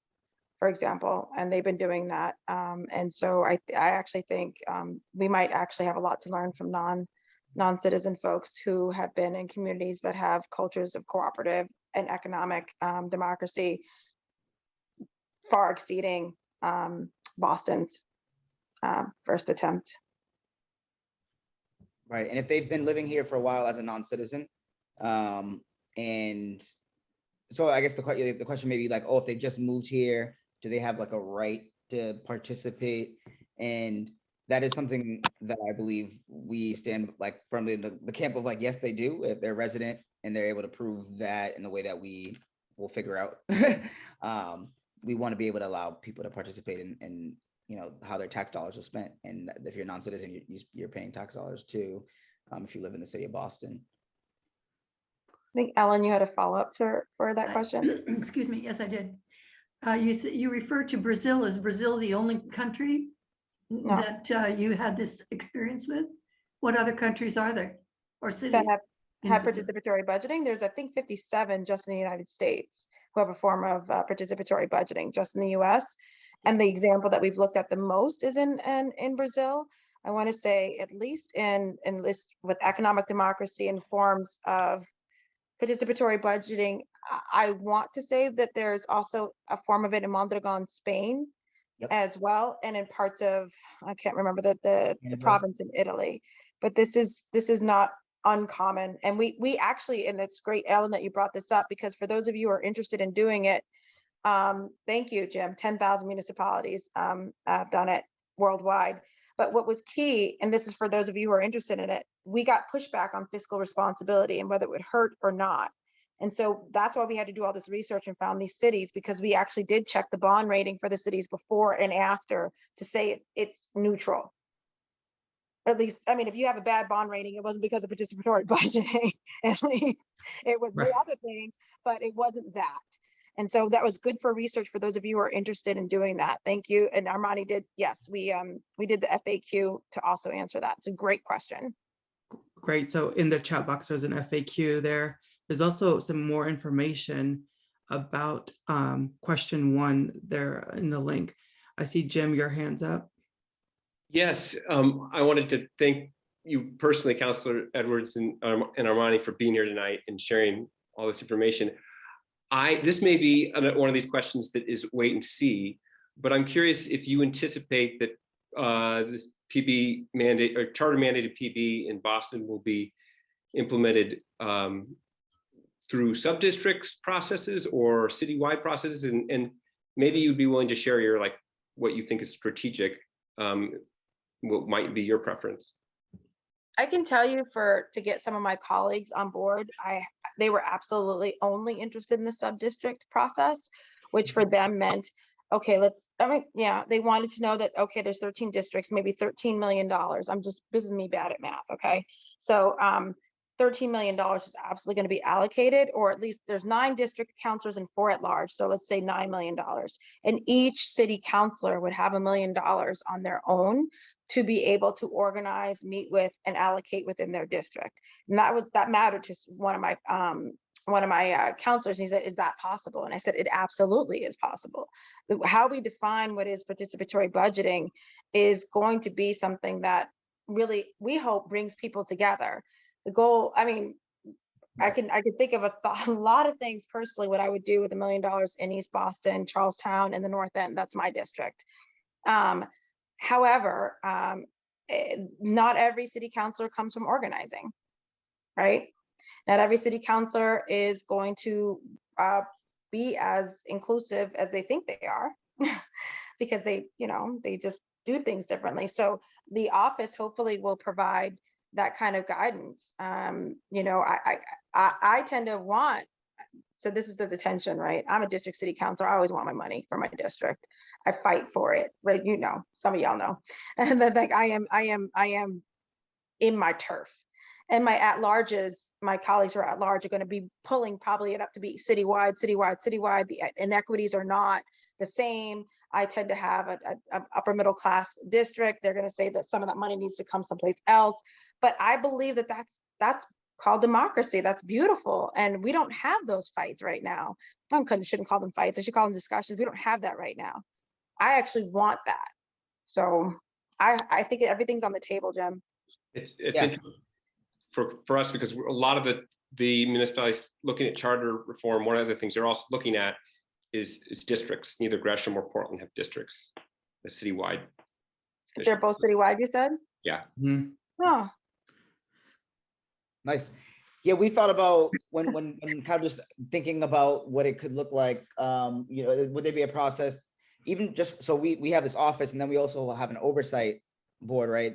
for example, and they've been doing that. And so I actually think we might actually have a lot to learn from non-citizen folks who have been in communities that have cultures of cooperative and economic democracy far exceeding Boston's first attempt. Right, and if they've been living here for a while as a non-citizen, and so I guess the question may be like, oh, if they've just moved here, do they have like a right to participate? And that is something that I believe we stand like firmly in the camp of like, yes, they do. If they're resident and they're able to prove that in the way that we will figure out, we want to be able to allow people to participate in how their tax dollars are spent. And if you're a non-citizen, you're paying tax dollars too, if you live in the city of Boston. I think, Ellen, you had a follow-up for that question. Excuse me. Yes, I did. You refer to Brazil. Is Brazil the only country No. that you had this experience with? What other countries are there or cities? That have in- participatory budgeting. There's, I think, 57 just in the United States who have a form of participatory budgeting just in the US. And the example that we've looked at the most is in Brazil. I want to say at least in with economic democracy and forms of participatory budgeting. I want to say that there's also a form of it in Mondragon, Spain, Yep. as well, and in parts of, I can't remember the Canada. province in Italy. But this is not uncommon. And we actually, and it's great, Ellen, that you brought this up, because for those of you who are interested in doing it, thank you, Jim. 10,000 municipalities have done it worldwide. But what was key, and this is for those of you who are interested in it, we got pushback on fiscal responsibility and whether it would hurt or not. And so that's why we had to do all this research and found these cities, because we actually did check the bond rating for the cities before and after to say it's neutral. At least, I mean, if you have a bad bond rating, it wasn't because of participatory budgeting. At least it was the other things, but it wasn't that. And so that was good for research for those of you who are interested in doing that. Thank you. And Armani did, yes, we did the FAQ to also answer that. It's a great question. Great. So in the chat box, there's an FAQ there. There's also some more information about question 1 there in the link. I see, Jim, your hand's up. Yes, I wanted to thank you personally, Councilor Edwards and Armani, for being here tonight and sharing all this information. This may be one of these questions that is wait and see, but I'm curious if you anticipate that this PB mandate or charter mandated PB in Boston will be implemented through sub-districts processes or citywide processes, and maybe you'd be willing to share your what you think is strategic, what might be your preference. I can tell you to get some of my colleagues on board, they were absolutely only interested in the sub-district process, which for them meant, okay, they wanted to know that, okay, there's 13 districts, maybe $13 million. This is me bad at math, okay? So $13 million is absolutely going to be allocated, or at least there's 9 district councilors and 4 at large. So let's say $9 million. And each city councilor would have $1 million on their own to be able to organize, meet with, and allocate within their district. And that mattered to one of my counselors. He said, "Is that possible?" And I said, "It absolutely is possible." How we define what is participatory budgeting is going to be something that really, we hope, brings people together. The goal, I mean, I can think of a lot of things personally, what I would do with $1 million in East Boston, Charlestown, and the North End. That's my district. However, not every city councilor comes from organizing, right? Not every city councilor is going to be as inclusive as they think they are because they just do things differently. So the office hopefully will provide that kind of guidance. I tend to want, so this is the tension, right? I'm a district city councilor. I always want my money for my district. I fight for it, right? Some of y'all know. And then I am in my turf. And my at-larges, my colleagues who are at-large are going to be pulling probably it up to be citywide. The inequities are not the same. I tend to have an upper middle class district. They're going to say that some of that money needs to come someplace else. But I believe that that's called democracy. That's beautiful. And we don't have those fights right now. I shouldn't call them fights. I should call them discussions. We don't have that right now. I actually want that. So I think everything's on the table, Jim. It's interesting for us, because a lot of the municipalities looking at charter reform, one of the things they're also looking at is districts. Neither Gresham or Portland have districts, the citywide. They're both citywide, you said? Yeah. Mm-hmm. Oh. Nice. Yeah, we thought about when kind of just thinking about what it could look like. Would there be a process, even just so we have this office, and then we also have an oversight board, right?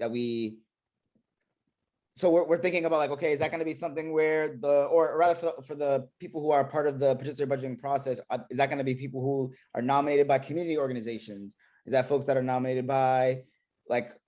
So we're thinking about okay, is that going to be something where for the people who are part of the participatory budgeting process, is that going to be people who are nominated by community organizations? Is that folks that are nominated by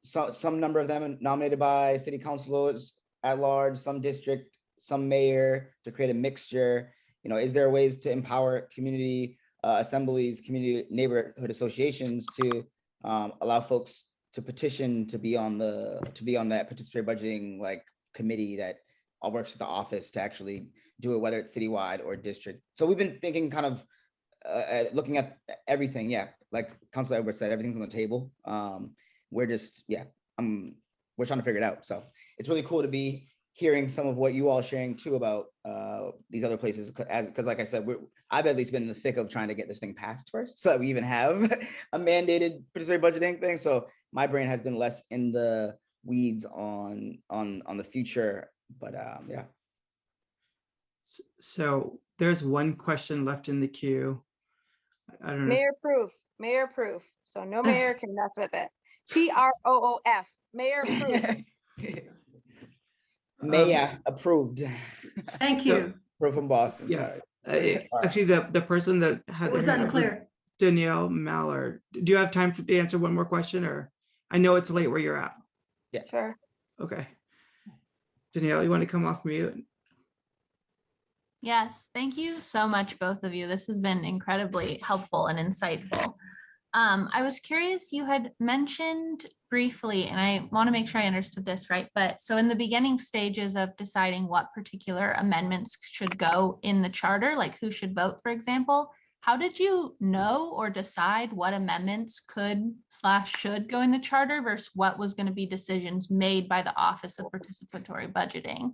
some number of them nominated by city councilors at large, some district, some mayor, to create a mixture? Is there ways to empower community assemblies, community neighborhood associations to allow folks to petition to be on that participatory budgeting like committee that all works with the office to actually do it, whether it's citywide or district. So we've been thinking kind of looking at everything. Yeah, like Councilor Edwards said, everything's on the table. We're just, yeah, we're trying to figure it out. So it's really cool to be hearing some of what you all are sharing too about these other places, because like I said, I've at least been in the thick of trying to get this thing passed first so that we even have a mandated participatory budgeting thing. So my brain has been less in the weeds on the future, but yeah. So there's one question left in the queue. I don't know. Mayor proof. So no mayor can mess with it. PROOF, mayor proof. Mayor approved. Thank you. We're from Boston. Yeah. Sorry. Actually, the person that had It was their hand up was unclear. Danielle Mallard. Do you have time to answer one more question, or I know it's late where you're at? Sure. Okay. Danielle, you want to come off mute? Yes, thank you so much, both of you. This has been incredibly helpful and insightful. I was curious, you had mentioned briefly, and I want to make sure I understood this right, but so in the beginning stages of deciding what particular amendments should go in the charter, like who should vote, for example, how did you know or decide what amendments could/should go in the charter versus what was going to be decisions made by the Office of Participatory Budgeting?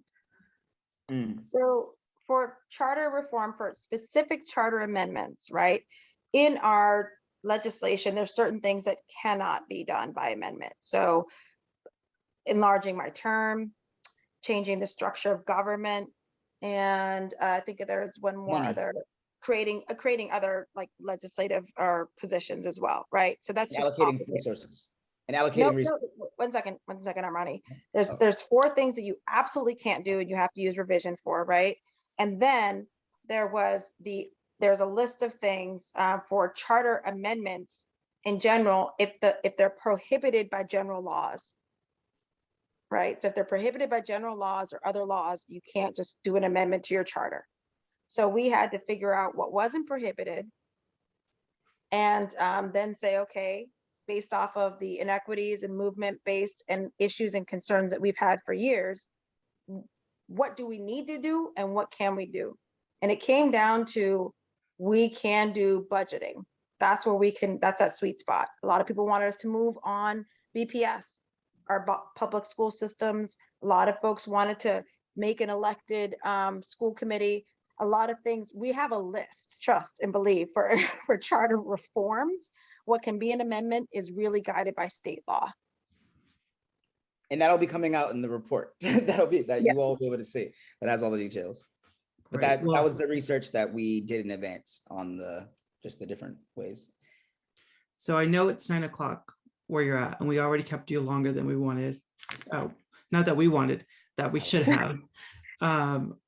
So for charter reform, for specific charter amendments, right? In our legislation, there's certain things that cannot be done by amendment. So enlarging my term, changing the structure of government, and I think there's one more other, creating other like legislative or positions as well, right? So that's just allocating resources and allocating resources. One second, Armani. There's 4 things that you absolutely can't do and you have to use revision for, right? And then there's a list of things for charter amendments in general if they're prohibited by general laws, right? So if they're prohibited by general laws or other laws, you can't just do an amendment to your charter. So we had to figure out what wasn't prohibited and then say, okay, based off of the inequities and movement-based and issues and concerns that we've had for years, what do we need to do and what can we do? And it came down to, we can do budgeting. That's where that's that sweet spot. A lot of people wanted us to move on BPS, our public school systems. A lot of folks wanted to make an elected school committee. A lot of things. We have a list, trust and believe, for charter reforms. What can be an amendment is really guided by state law. And that'll be coming out in the report. You all will be able to see. That has all the details. But that was the research that we did in advance on just the different ways. So I know it's 9 o'clock where you're at, and we already kept you longer than we wanted. Oh, not that we wanted, that we should have.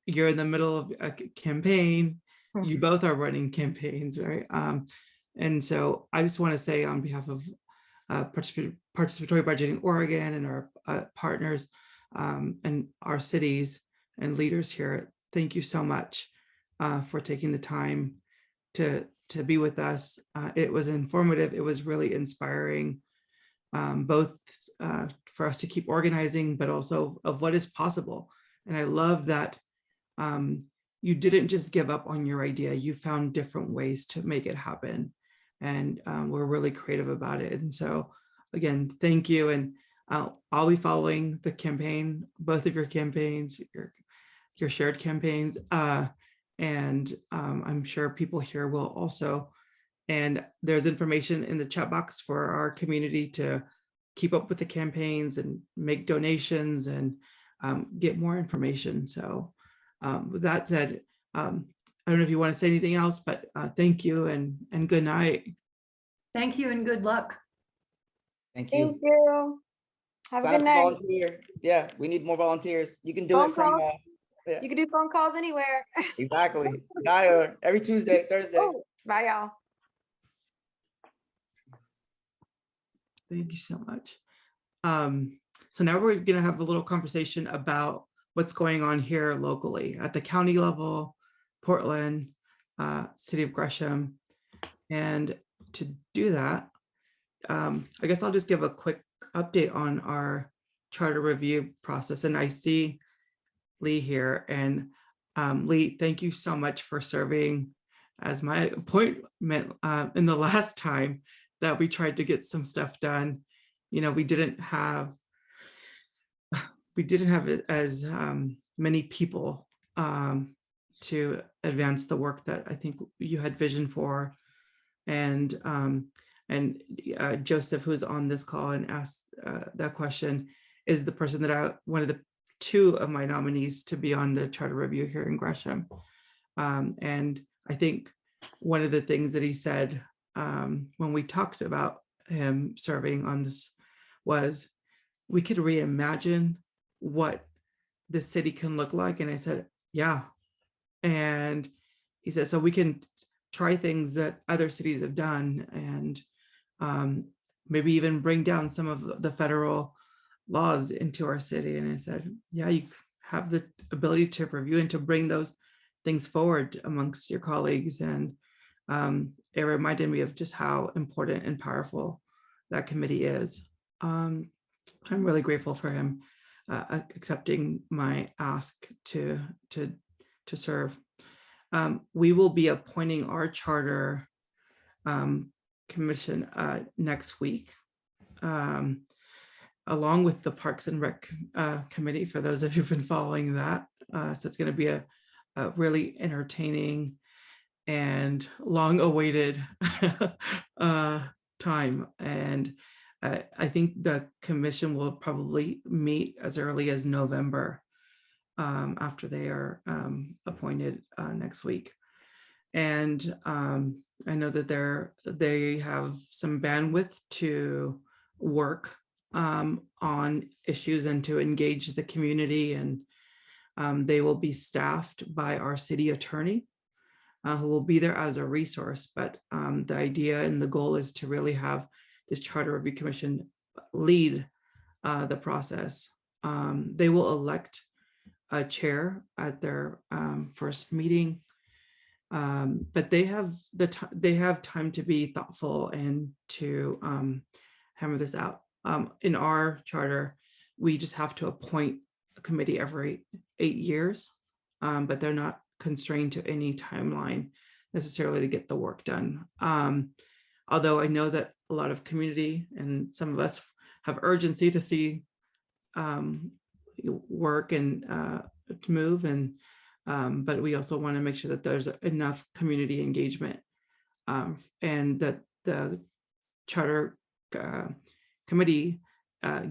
You're in the middle of a campaign. You both are running campaigns, right? And so I just want to say on behalf of Participatory Budgeting Oregon and our partners and our cities and leaders here, thank you so much for taking the time to be with us. It was informative. It was really inspiring, both for us to keep organizing, but also of what is possible. And I love that you didn't just give up on your idea. You found different ways to make it happen. And we're really creative about it. And so again, thank you. And I'll be following the campaign, both of your campaigns, your shared campaigns. And I'm sure people here will also. And there's information in the chat box for our community to keep up with the campaigns and make donations and get more information. So with that said, I don't know if you want to say anything else, but thank you and good night. Thank you and good luck. Thank you. Thank you. Have Sign a up good to night. volunteer. Yeah, we need more volunteers. You can do Phone it from. calls? You can do phone calls anywhere. Exactly. Every Tuesday, Thursday. Oh, bye, y'all. Thank you so much. So now we're going to have a little conversation about what's going on here locally at the county level, Portland, city of Gresham. And to do that, I guess I'll just give a quick update on our charter review process. And I see Lee here, and Lee, thank you so much for serving as my appointment in the last time that we tried to get some stuff done. You know, we didn't have as many people to advance the work that I think you had vision for. And Joseph, who's on this call and asked that question, is the person that one of the two of my nominees to be on the charter review here in Gresham. And I think one of the things that he said when we talked about him serving on this was we could reimagine what the city can look like. And I said, yeah. And he said, so we can try things that other cities have done, and maybe even bring down some of the federal laws into our city. And I said, yeah, you have the ability to review and to bring those things forward amongst your colleagues. And it reminded me of just how important and powerful that committee is. I'm really grateful for him accepting my ask to serve. We will be appointing our charter commission next week, along with the Parks and Rec committee, for those of you who've been following that. So it's going to be a really entertaining and long-awaited time. And I think the commission will probably meet as early as November after they are appointed next week. And I know that they have some bandwidth to work on issues and to engage the community, and they will be staffed by our city attorney, who will be there as a resource. But the idea and the goal is to really have this Charter Review Commission lead the process. They will elect a chair at their first meeting, but they have time to be thoughtful and to hammer this out. In our charter, we just have to appoint a committee every 8 years, but they're not constrained to any timeline necessarily to get the work done. Although I know that a lot of community and some of us have urgency to see work and to move, and but we also want to make sure that there's enough community engagement, and that the charter committee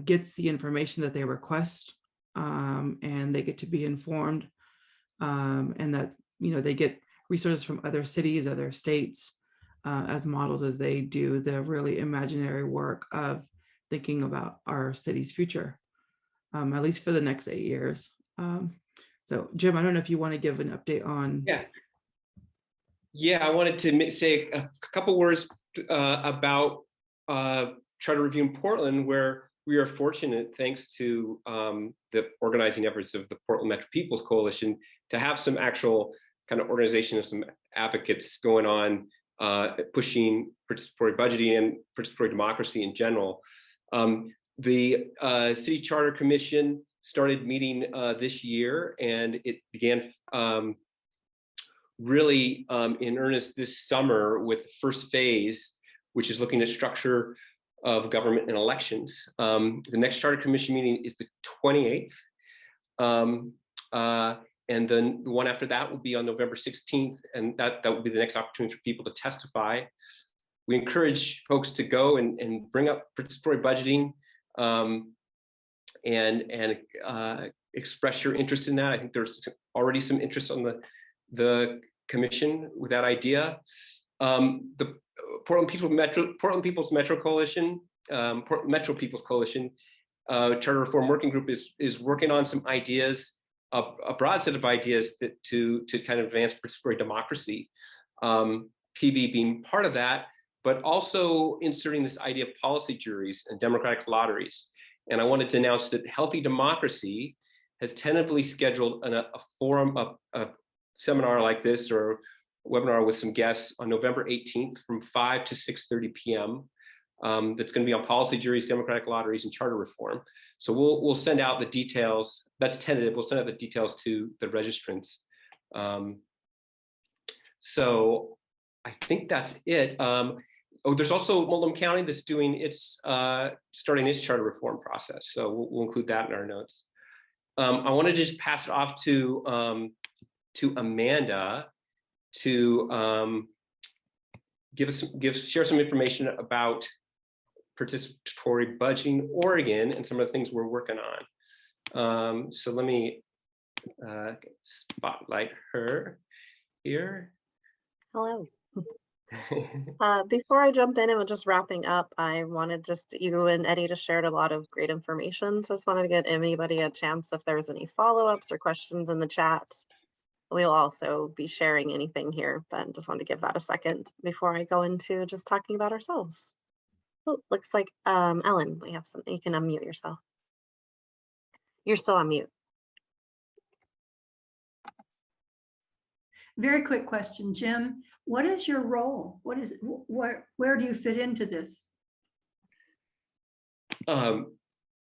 gets the information that they request, and they get to be informed, and that they get resources from other cities, other states, as models as they do the really imaginary work of thinking about our city's future, at least for the next 8 years. So Jim, I don't know if you want to give an update on. Yeah, I wanted to say a couple words about Charter Review in Portland, where we are fortunate, thanks to the organizing efforts of the Portland Metro People's Coalition, to have some actual kind of organization of some advocates going on, pushing participatory budgeting and participatory democracy in general. The City Charter Commission started meeting this year, and it began really in earnest this summer with the first phase, which is looking at structure of government and elections. The next Charter Commission meeting is the 28th. And then the one after that will be on November 16th, and that will be the next opportunity for people to testify. We encourage folks to go and bring up participatory budgeting and express your interest in that. I think there's already some interest on the commission with that idea. The Portland People's Metro Coalition, Portland Metro People's Coalition Charter Reform Working Group is working on some ideas, a broad set of ideas to kind of advance participatory democracy. PB being part of that, but also inserting this idea of policy juries and democratic lotteries. And I wanted to announce that Healthy Democracy has tentatively scheduled a forum, a seminar like this, or webinar with some guests on November 18th from 5 to 6:30 p.m. That's going to be on policy, juries, democratic lotteries, and charter reform. So we'll send out the details. That's tentative. We'll send out the details to the registrants. So I think that's it. Oh, there's also Multnomah County that's doing its starting its charter reform process. So we'll include that in our notes. I want to just pass it off to Amanda to share some information about participatory budgeting Oregon and some of the things we're working on. So let me spotlight her here. Hello. Before I jump in and we're just wrapping up, I wanted just you and Eddy just shared a lot of great information. So I just wanted to get anybody a chance if there was any follow-ups or questions in the chat. We'll also be sharing anything here, but just wanted to give that a second before I go into just talking about ourselves. Oh, looks like Ellen, we have something. You can unmute yourself. You're still on mute. Very quick question, Jim. What is your role? What is where do you fit into this?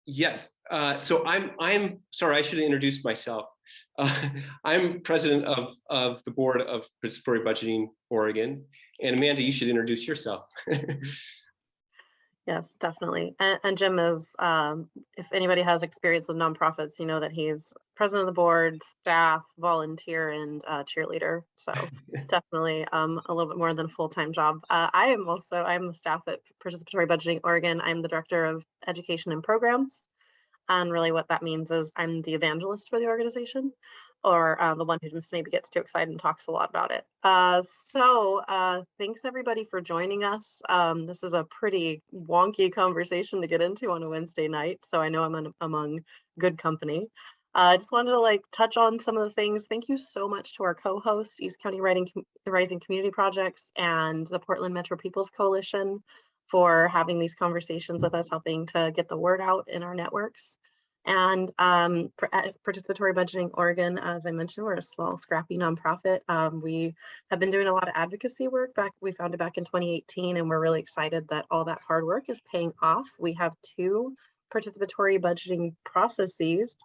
Yes. So I'm sorry, I should introduce myself. I'm president of the board of Participatory Budgeting Oregon. And Amanda, you should introduce yourself. Yes, definitely. And Jim is, if anybody has experience with nonprofits, you know that he's president of the board, staff, volunteer, and cheerleader. So definitely a little bit more than a full-time job. I'm the staff at Participatory Budgeting Oregon. I'm the director of education and programs. And really what that means is I'm the evangelist for the organization, or the one who just maybe gets too excited and talks a lot about it. Thanks everybody for joining us. This is a pretty wonky conversation to get into on a Wednesday night, so I know I'm among good company. I just wanted to touch on some of the things. Thank you so much to our co-hosts, East County Rising Community Projects and the Portland Metro People's Coalition for having these conversations with us, helping to get the word out in our networks. And Participatory Budgeting Oregon, as I mentioned, we're a small, scrappy nonprofit. We have been doing a lot of advocacy work. We founded back in 2018, and we're really excited that all that hard work is paying off. We have 2 participatory budgeting processes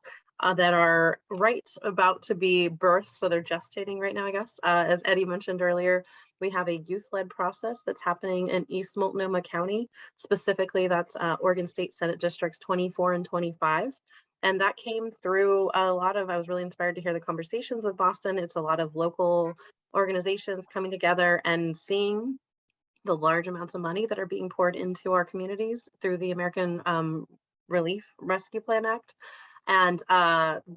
that are right about to be birthed, so they're gestating right now, I guess. As Eddy mentioned earlier, we have a youth-led process that's happening in East Multnomah County. Specifically, that's Oregon State Senate Districts 24 and 25. And that came through I was really inspired to hear the conversations with Boston. It's a lot of local organizations coming together and seeing the large amounts of money that are being poured into our communities through the American Relief Rescue Plan Act. And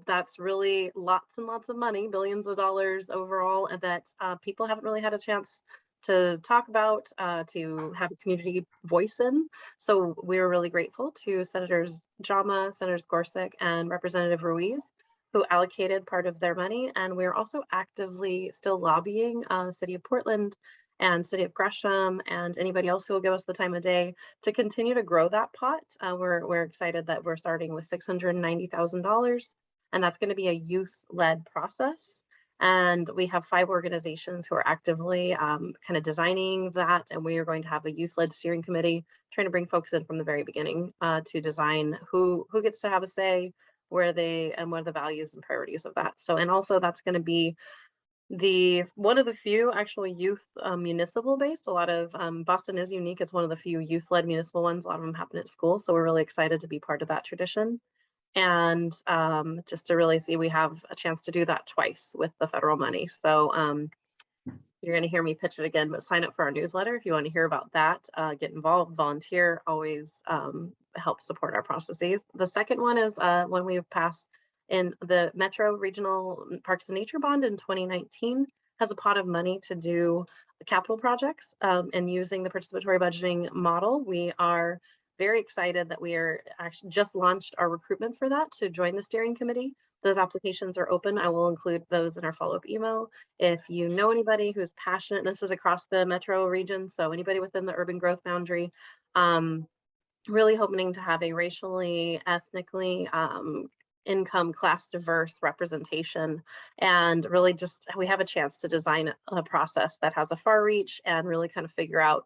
that's really lots and lots of money, billions of dollars overall, and that people haven't really had a chance to talk about, to have a community voice in. So we're really grateful to Senators Jama, Senators Gorsuch, and Representative Ruiz, who allocated part of their money. And we're also actively still lobbying City of Portland and City of Gresham and anybody else who will give us the time of day to continue to grow that pot. We're excited that we're starting with $690,000, and that's going to be a youth-led process. And we have 5 organizations who are actively kind of designing that, and we are going to have a youth-led steering committee trying to bring folks in from the very beginning to design who gets to have a say, where they, and what are the values and priorities of that. So, and also that's going to be one of the few actually youth municipal based. A lot of Boston is unique. It's one of the few youth-led municipal ones. A lot of them happen at school. So we're really excited to be part of that tradition. And just to really see, we have a chance to do that twice with the federal money. So you're going to hear me pitch it again, but sign up for our newsletter if you want to hear about that. Get involved, volunteer, always help support our processes. The second one is when we pass in the Metro Regional Parks and Nature Bond in 2019 has a pot of money to do capital projects, and using the participatory budgeting model. We are very excited that we are actually just launched our recruitment for that to join the steering committee. Those applications are open. I will include those in our follow-up email. If you know anybody who's passionate, this is across the metro region, so anybody within the urban growth boundary, really hoping to have a racially, ethnically income, class diverse representation, and really just we have a chance to design a process that has a far reach and really kind of figure out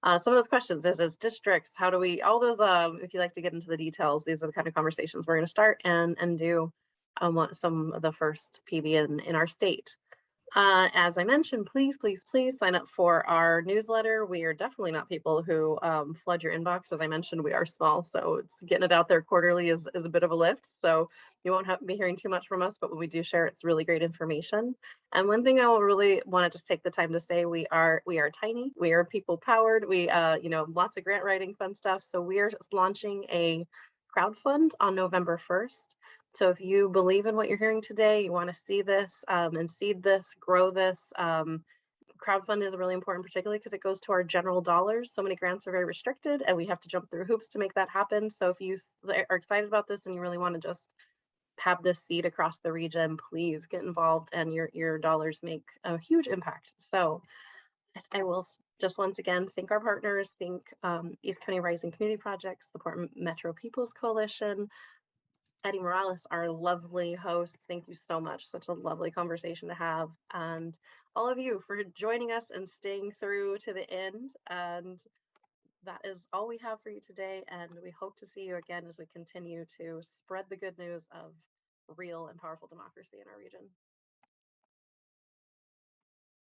some of those questions is districts, how do we, all those, if you like to get into the details, these are the kind of conversations we're going to start and do some of the first PB in our state. As I mentioned, please sign up for our newsletter. We are definitely not people who flood your inbox. As I mentioned, we are small, so it's getting it out there quarterly is a bit of a lift. So you won't have to be hearing too much from us, but when we do share, it's really great information. And one thing I will really want to just take the time to say, we are tiny. We are people powered. We, lots of grant writing, fun stuff. So we are launching a crowdfund on November 1st. So if you believe in what you're hearing today, you want to see this and seed this, grow this, crowdfund is really important, particularly because it goes to our general dollars. So many grants are very restricted and we have to jump through hoops to make that happen. So if you are excited about this and you really want to just have this seed across the region, please get involved and your dollars make a huge impact. So I will just once again thank our partners, thank East County Rising Community Projects, support Metro People's Coalition, Eddy Morales, our lovely host. Thank you so much. Such a lovely conversation to have. And all of you for joining us and staying through to the end. And that is all we have for you today. And we hope to see you again as we continue to spread the good news of real and powerful democracy in our region.